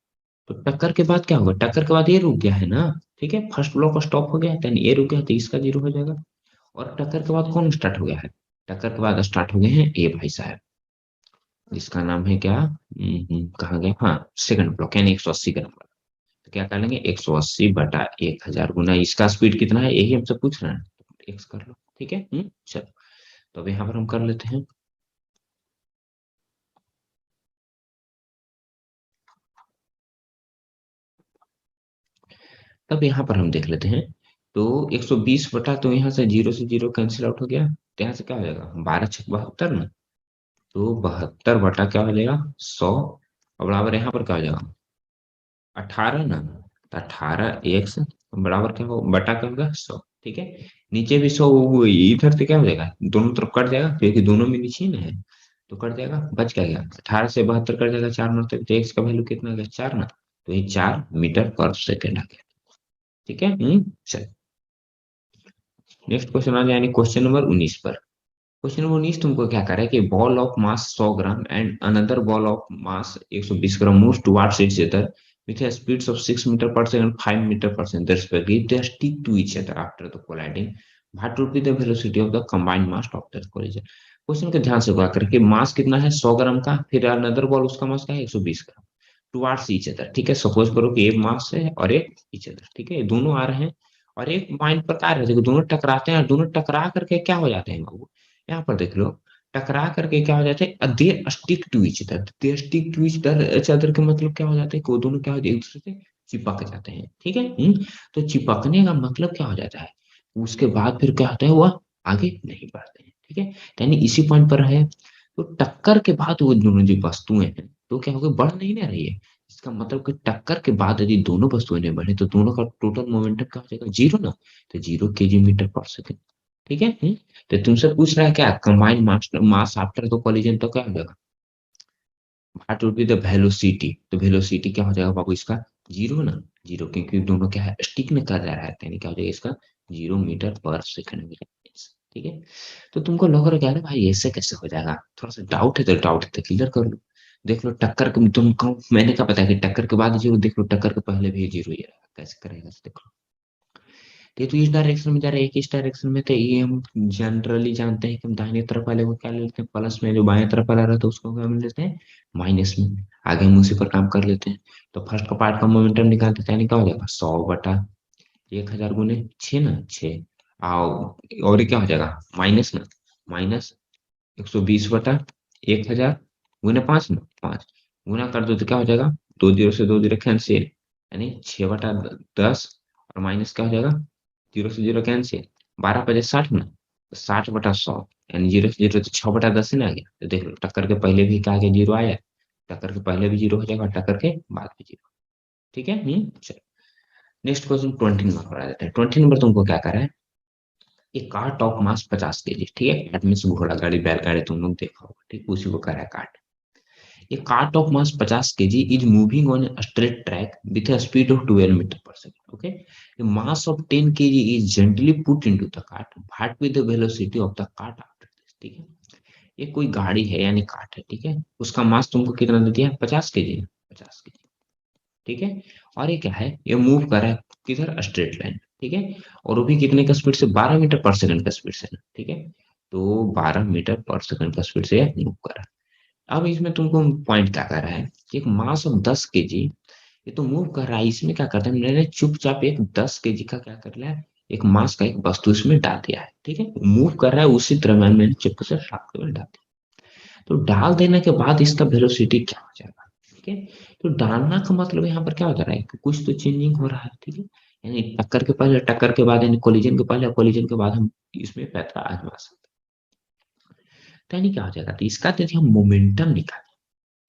तो टक्कर के बाद क्या होगा, टक्कर के बाद ये रुक गया है ना। ठीक है। फर्स्ट ब्लॉक स्टॉप हो गया है, यानी ये रुक गया, तो इसका जीरो हो जाएगा। और टक्कर के बाद कौन स्टार्ट हो गया है, टक्कर के बाद स्टार्ट हो गए हैं ए भाई साहब, जिसका नाम है क्या, कहा गया, हाँ, सेकंड ब्लॉक, यानी 180 ग्राम वाला। तो क्या कर लेंगे, 180 बटा 1000 गुना इसका स्पीड कितना है, यही हमसे पूछ रहा है, एक्स कर लो। ठीक है। चलो। तो अब यहाँ पर हम कर लेते हैं। तब यहाँ पर हम देख लेते हैं। तो 120 बटा, तो यहाँ से जीरो कैंसिल आउट हो गया, तो यहाँ से क्या हो जाएगा, 12×6 = 72 ना। तो 72 बटा क्या हो जाएगा, 100, और बराबर यहाँ पर क्या हो जाएगा, 18 ना, तो 18 एक्स बराबर क्या होगा, बटा क्या होगा, 100। ठीक है, नीचे भी 100, इधर से क्या हो जाएगा, दोनों तरफ कट जाएगा क्योंकि दोनों में नीचे ही ना है, तो कट जाएगा, बच क्या गया, 18 से 72 कट जाएगा, 4 नौ तक, तो एक्स का वैल्यू कितना आ गया, 4 ना, तो ये 4 मीटर पर सेकेंड आ गया। ठीक है, चल नेक्स्ट क्वेश्चन आ जाए, यानी क्वेश्चन नंबर 19 पर। क्वेश्चन नंबर 19 तुमको क्या कर रहा है कि ball of mass 100 gram and another ball of mass 120 gram move towards each other with a speed of 6 meter per second, 5 meter per second respectively. They stick to each other after the colliding. What would be the velocity of the combined mass after the collision? Question को ध्यान से गौर करके, मास कितना है 100 ग्राम का, फिर अनदर बॉल उसका मास क्या है 120 ग्राम, टुवर्ड्स ईच अदर। ठीक है, सपोज करो कि एक मास है और एक ईच अदर, ठीक है, दोनों आ रहे हैं और एक पॉइंट पर आ रहे हैं, दोनों टकराते हैं और दोनों टकरा करके क्या हो जाते हैं बाबू, यहाँ पर देख लो, टकरा करके क्या हो जाते हैं, they stick to each other, they stick to each other का मतलब क्या हो जाता है कि वो दोनों क्या हो जाते हैं, एक दूसरे से चिपक जाते हैं। ठीक है, तो चिपकने का मतलब क्या हो जाता है, उसके बाद फिर क्या होता है, वह आगे नहीं बढ़ते हैं। ठीक है, यानी इसी पॉइंट पर है, तो टक्कर के बाद वो दोनों जो वस्तुएं हैं तो क्या होगा, बढ़ नहीं ना रही है, इसका मतलब कि टक्कर के बाद यदि दोनों वस्तुएं नहीं बढ़े तो दोनों का टोटल मोमेंटम क्या हो जाएगा, जीरो ना, तो 0 kg/s। ठीक है, तो तुमसे पूछ रहा है क्या, combined mass mass after the collision, तो क्या हो जाएगा, what would be the velocity, तो वेलोसिटी क्या हो जाएगा बाबू इसका, जीरो ना, जीरो, क्योंकि दोनों क्या है, स्टिक में कर रहा है, यानी क्या हो जाएगा इसका 0 मीटर पर सेकंड। ठीक है, तो तुमको लग रहा है क्या, भाई ऐसे कैसे हो जाएगा, थोड़ा सा डाउट है तो क्लियर कर लो। देख लो टक्कर के तुमको मैंने क्या पता है कि टक्कर के बाद जीरो, देख लो टक्कर के पहले भी जीरो ही रहेगा, कैसे करेगा देख लो। तो इस डायरेक्शन में जा रहा है, एक इस डायरेक्शन में, तो ये हम जनरली जानते हैं कि हम दाहिने तरफ वाले को क्या ले लेते हैं, प्लस में, जो बाएं तरफ वाला रहता है उसको क्या ले लेते हैं, माइनस में। आगे हम उसी पर काम कर लेते हैं, तो फर्स्ट का पार्ट का मोमेंटम निकालते हैं, यानी क्या हो जाएगा 100/1000 गुने 6 ना, 6 आओ, और ये क्या हो जाएगा माइनस ना, माइनस 120/1000 गुने 5 ना, 5 गुना कर दो तो क्या हो जाएगा, दो जीरो से दो जीरो कैंसिल, यानी 6/10, और माइनस क्या हो जाएगा, जीरो से जीरो कैंसिल, 12×5 = 60 ना, तो 60/100, यानी जीरो से जीरो तो 6/10 ही ना आ गया, तो देख लो टक्कर के पहले भी क्या आ गया, जीरो आया, टक्कर के पहले भी जीरो हो जाएगा, टक्कर के बाद भी जीरो। ठीक है, चलो नेक्स्ट क्वेश्चन 20 नंबर पर आ जाते हैं। 20 नंबर तुमको क्या कर रहा है, एक कार्ट ऑफ मास 50 kg, ठीक है, कार्ट मीन्स घोड़ा गाड़ी बैलगाड़ी तुम लोग देखा होगा, ठीक, उसी को कह रहा है cart. A cart of mass 50 kg is moving on a straight track with a speed of 12 meter per second. Okay, a mass of 10 kg is gently put into the cart. What with the velocity of the cart after this? ठीक है, ये कोई गाड़ी है यानी कार्ट है, ठीक है, उसका मास तुमको कितना दे दिया है, 50 kg, 50 kg। ठीक है, और ये क्या है, ये मूव कर रहा है किधर, स्ट्रेट लाइन। ठीक है, और वो भी कितने का स्पीड से, 12 मीटर पर सेकंड का स्पीड से, ठीक है, तो 12 मीटर पर सेकंड का स्पीड से मूव कर रहा है। अब इसमें तुमको पॉइंट क्या कर रहा है कि एक मास ऑफ 10 kg, ये तो मूव कर रहा है, इसमें क्या करता है, मैंने चुपचाप एक 10 kg का क्या कर लिया है, एक मास का एक वस्तु इसमें डाल दिया है। ठीक है, मूव कर रहा है उसी तरह मैंने चुप से फ्लाप के डाल दिया, तो डाल देने के बाद इसका वेलोसिटी क्या हो जाएगा। ठीक है, तो डालना का मतलब यहाँ पर क्या हो रहा है कि कुछ तो चेंजिंग हो रहा है। ठीक है, यानी टक्कर के पहले, टक्कर के बाद, यानी कोलिजन के पहले, कोलिजन के बाद हम इसमें पैसा आजमा सकते हैं। तो यानी क्या हो जाएगा, तो इसका यदि हम मोमेंटम निकालें,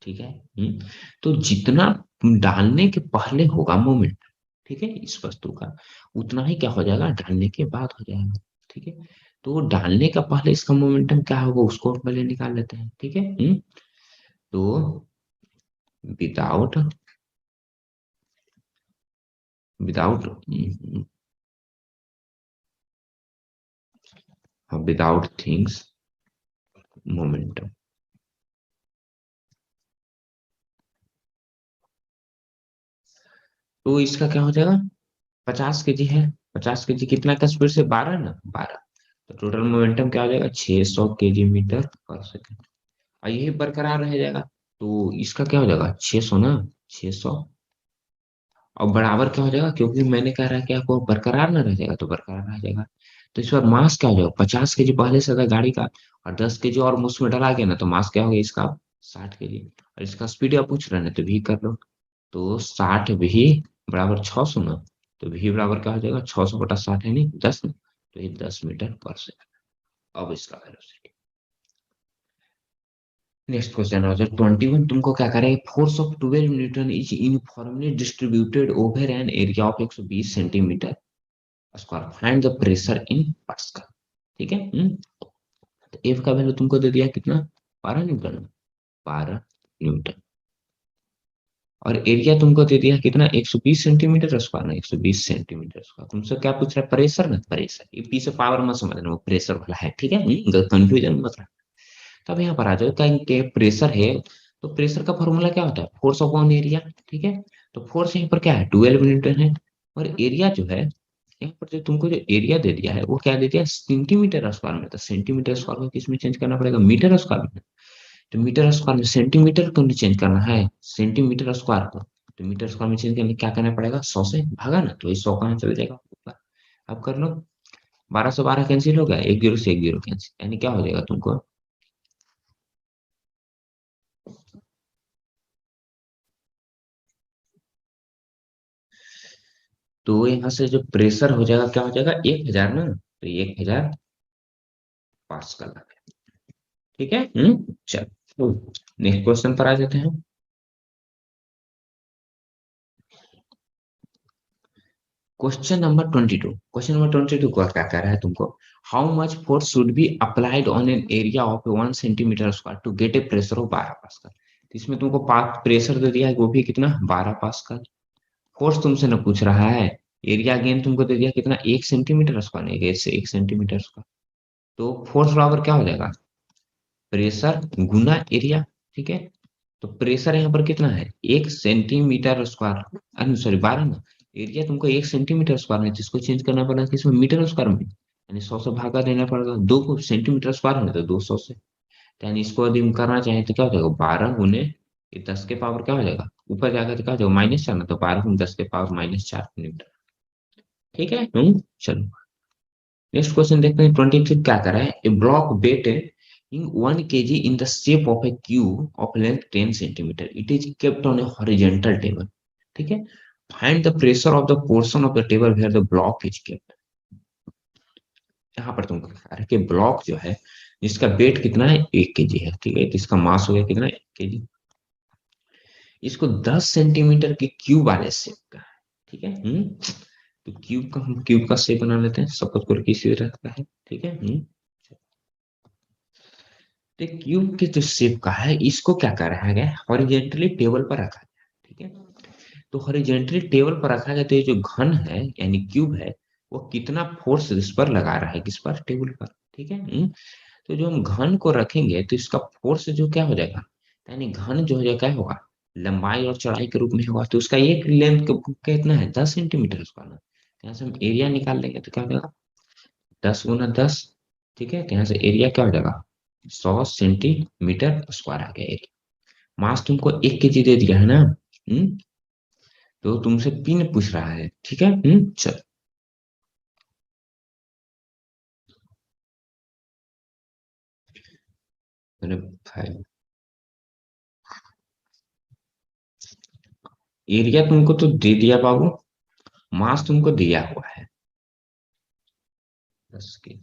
ठीक है, तो जितना डालने के पहले होगा मोमेंट, ठीक है, इस वस्तु का, उतना ही क्या हो जाएगा डालने के बाद हो जाएगा। ठीक है, तो डालने का पहले इसका मोमेंटम क्या होगा उसको हम पहले निकाल लेते हैं। ठीक है, तो without without without things momentum, तो इसका क्या हो जाएगा, 50 kg है, 50 kg कितना का स्पीड से, 12 ना, 12, तो टोटल मोमेंटम क्या हो जाएगा, 600 kg/s, और यही बरकरार रह जाएगा, तो इसका क्या हो जाएगा 600 ना, 600, और बराबर क्या हो जाएगा, क्योंकि मैंने कह रहा है कि आपको बरकरार ना रह जाएगा, तो बरकरार रह जाएगा, तो इस बार मास क्या हो जाएगा, 50 kg पहले से था गाड़ी का, और 10 kg और उसमें डला गया ना, तो मास क्या हो गया इसका, 60 kg, और इसका स्पीड आप पूछ रहे हैं ना, तो भी कर लो, तो 60 भी बराबर 600 ना, तो भी बराबर क्या हो जाएगा, 600/60 है नहीं 10 ना, तो ये 10 मीटर पर सेकंड। अब इसका वेलोसिटी नेक्स्ट क्वेश्चन हो जाए 21। तुमको क्या करें, force of 12 Newton is uniformly distributed over N area of 120 centimetre square, find the pressure in pascal. ठीक है। तो एफ का वैल्यू तुमको दे दिया कितना, 12 न्यूटन, 12 न्यूटन। और एरिया तुमको दे दिया कितना, 120 सेंटीमीटर स्क्वायर ना, 120 सेंटीमीटर स्क्वायर। तुमसे क्या पूछ रहा है, प्रेशर ना, प्रेशर, ये पी से पावर मत समझना, वो प्रेशर वाला है, ठीक है, कंफ्यूजन मत रखना। तब यहाँ पर आ जाओ, क्या प्रेशर है, तो प्रेशर का फॉर्मूला क्या होता है, फोर्स अपॉन एरिया। ठीक है। तो फोर्स यहाँ पर क्या है, 12 न्यूटन है। और एरिया जो है, यहाँ पर जो तुमको जो एरिया दे दिया है वो क्या दे दिया, सेंटीमीटर स्क्वायर में। तो सेंटीमीटर स्क्वायर को किसमें चेंज करना पड़ेगा, मीटर स्क्वायर में। तो मीटर स्क्वायर में सेंटीमीटर को चेंज करना है, सेंटीमीटर स्क्वायर को। तो मीटर स्क्वायर में चेंज करने क्या करना पड़ेगा, 100 से भागा ना, तो ये 100 कहाँ चले जाएगा ऊपर। अब कर लो, 12 से 12 कैंसिल हो गया, एक जीरो से एक जीरो कैंसिल, यानी क्या हो जाएगा तुमको, तो यहाँ से जो प्रेशर हो जाएगा क्या हो जाएगा, 1000 ना, तो 1000 पास्कल। ठीक है। चलो नेक्स्ट क्वेश्चन पर आ जाते हैं। क्वेश्चन नंबर 22 को क्या कह रहा है तुमको, how much force should be applied on an area of 1 centimetre square to get a pressure of 12 pascal. तो इसमें तुमको प्रेशर दे दिया है, वो भी कितना, 12 पास्कल। फोर्स तुमसे ना पूछ रहा है, एरिया अगेन तुमको दे दिया कितना, 1 सेंटीमीटर स्क्वायर, एक सेंटीमीटर स्क्वायर। तो फोर्स बराबर क्या हो जाएगा, प्रेशर गुना एरिया। ठीक है। तो प्रेशर यहाँ पर कितना है, 1 सेंटीमीटर स्क्वायर, सॉरी 12 ना, एरिया तुमको 1 सेंटीमीटर स्क्वायर में, जिसको चेंज करना पड़ेगा किसमें, मीटर स्क्वायर में, यानी 100 से भागा देना पड़ेगा, 2 सेंटीमीटर स्क्वायर में, तो 200 से। तो यानी इसको यदि हम करना चाहें तो क्या हो जाएगा, 12 गुने ये 10 के पावर क्या हो जाएगा, ऊपर जाकर तो क्या हो जाएगा, -4 ना, तो 12 गुने 10 के पावर -4 न्यूटन। ठीक है। चलो नेक्स्ट क्वेश्चन देखते हैं। 23 क्या कर रहा है, ए block wait in 1 kg in the shape of a cube of length 10 centimeter. It is kept on a horizontal table. ठीक है। Find the pressure of the portion of the table where the block is kept. यहाँ पर तुमको बता रहा है कि ब्लॉक जो है जिसका वेट कितना है, 1 kg है। ठीक है। तो इसका मास हो गया कितना, 1 kg। इसको 10 सेंटीमीटर के क्यूब वाले शेप का है। ठीक है। तो क्यूब का शेप बना लेते हैं, सपोज करो कि इसी तरह का है। ठीक है। तो क्यूब के जो शेप का है, इसको क्या कर रहा है, हॉरिजेंटली टेबल पर रखा गया। ठीक है। तो हॉरिजेंटली टेबल पर रखा गया, तो ये जो घन है यानी क्यूब है, वो कितना फोर्स इस पर लगा रहा है, किस पर, टेबल पर। ठीक है। तो जो हम घन को रखेंगे तो इसका फोर्स जो क्या हो जाएगा, यानी घन जो हो जाएगा क्या होगा, लंबाई और चौड़ाई के रूप में होगा। तो उसका एक लेंथ कितना है, 10 सेंटीमीटर स्क्वायर। यहाँ से हम एरिया निकाल लेंगे तो क्या हो जाएगा, 10 गुना 10। ठीक है। तो यहाँ से एरिया क्या हो जाएगा, 100 सेंटीमीटर स्क्वायर आ गया एरिया। मास तुमको 1 kg दे दिया है ना। तो तुमसे पिन पूछ रहा है। ठीक है। चल, मैंने फाइव, एरिया तुमको तो दे दिया बाबू, मास तुमको दिया हुआ है 10 kg।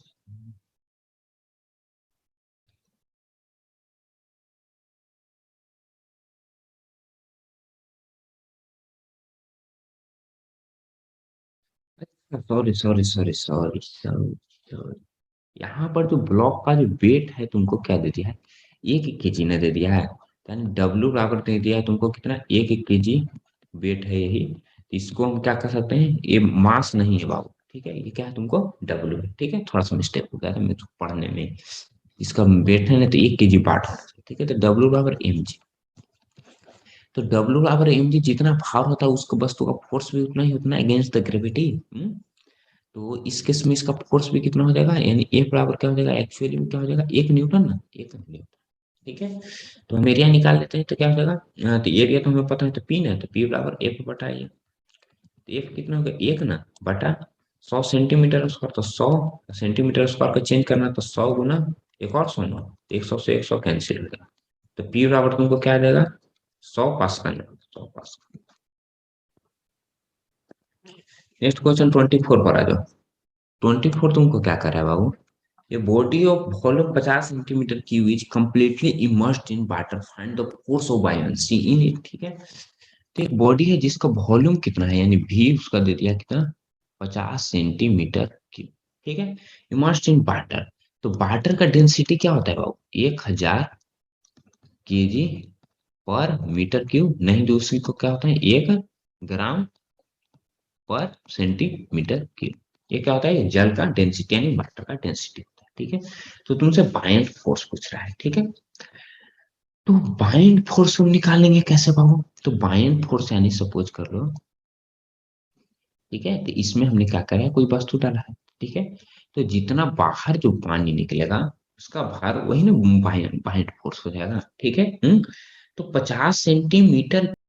Sorry sorry sorry sorry sorry sorry, यहाँ पर जो ब्लॉक का जो वेट है तुमको क्या दे दिया है, 1 kg ने दे दिया है। यानी डब्ल्यू बराबर दे दिया है तुमको कितना, 1 kg वेट है यही। तो इसको हम क्या कर सकते हैं, ये मास नहीं है बाबू। ठीक है। ये क्या है तुमको, डब्ल्यू है। ठीक है। थोड़ा सा मिस्टेक हो गया था मेरे को पढ़ने में, इसका वेट है ना, तो 1 kg बाट होना चाहिए। ठीक है। तो डब्ल्यू बराबर mg। तो डब्ल्यू बराबर mg, जितना भार होता है उसको वस्तु का फोर्स भी उतना ही होता है अगेंस्ट द ग्रेविटी। तो इस केस में इसका फोर्स भी कितना हो जाएगा, यानी ए बराबर क्या हो जाएगा, एक्चुअली में क्या हो जाएगा, 1 न्यूटन ना, 1 न्यूटन। ठीक है। तो हम एरिया निकाल लेते हैं, तो क्या हो जाएगा, तो एरिया तो हमें पता है, तो पी ना, तो पी बराबर एफ बटा ए। तो एफ कितना होगा, 1 ना, बटा 100 सेंटीमीटर स्क्वायर। तो 100 सेंटीमीटर स्क्वायर का चेंज करना, तो 100 गुना एक और 100 ना, तो 100 से 100 कैंसिल हो जाएगा। तो पी बराबर तुमको क्या आ जाएगा, 100 पास्कल। 100 पास्कल। नेक्स्ट क्वेश्चन 24 पर आ जाओ। 24 तुमको क्या कर रहा है बाबू, A body of volume 50 centimetre cube is completely immersed in water. Find the force of buoyancy in it. ठीक है, तो एक बॉडी है जिसका वॉल्यूम कितना है, यानी भी उसका दे दिया कितना, 50 सेंटीमीटर क्यूब। ठीक है, इमर्स्ड इन वाटर। तो वाटर का डेंसिटी क्या होता है बाबू, 1000 kg पर मीटर क्यूब, नहीं तो उसी को क्या होता है, 1 ग्राम पर सेंटीमीटर क्यूब। ये क्या होता है, जल का डेंसिटी यानी वाटर का डेंसिटी होता है। ठीक है, तो तुमसे बाइंड फोर्स पूछ रहा है। ठीक है, तो बाइंड फोर्स हम निकालेंगे कैसे बाबू, तो बाइंड फोर्स यानी सपोज कर लो, ठीक है, तो इसमें हमने क्या करा है, कोई वस्तु डाला है। ठीक है, तो जितना बाहर जो पानी निकलेगा उसका भार वही ना बाइंड फोर्स हो जाएगा। ठीक है, तो 50 सेंटीमीटर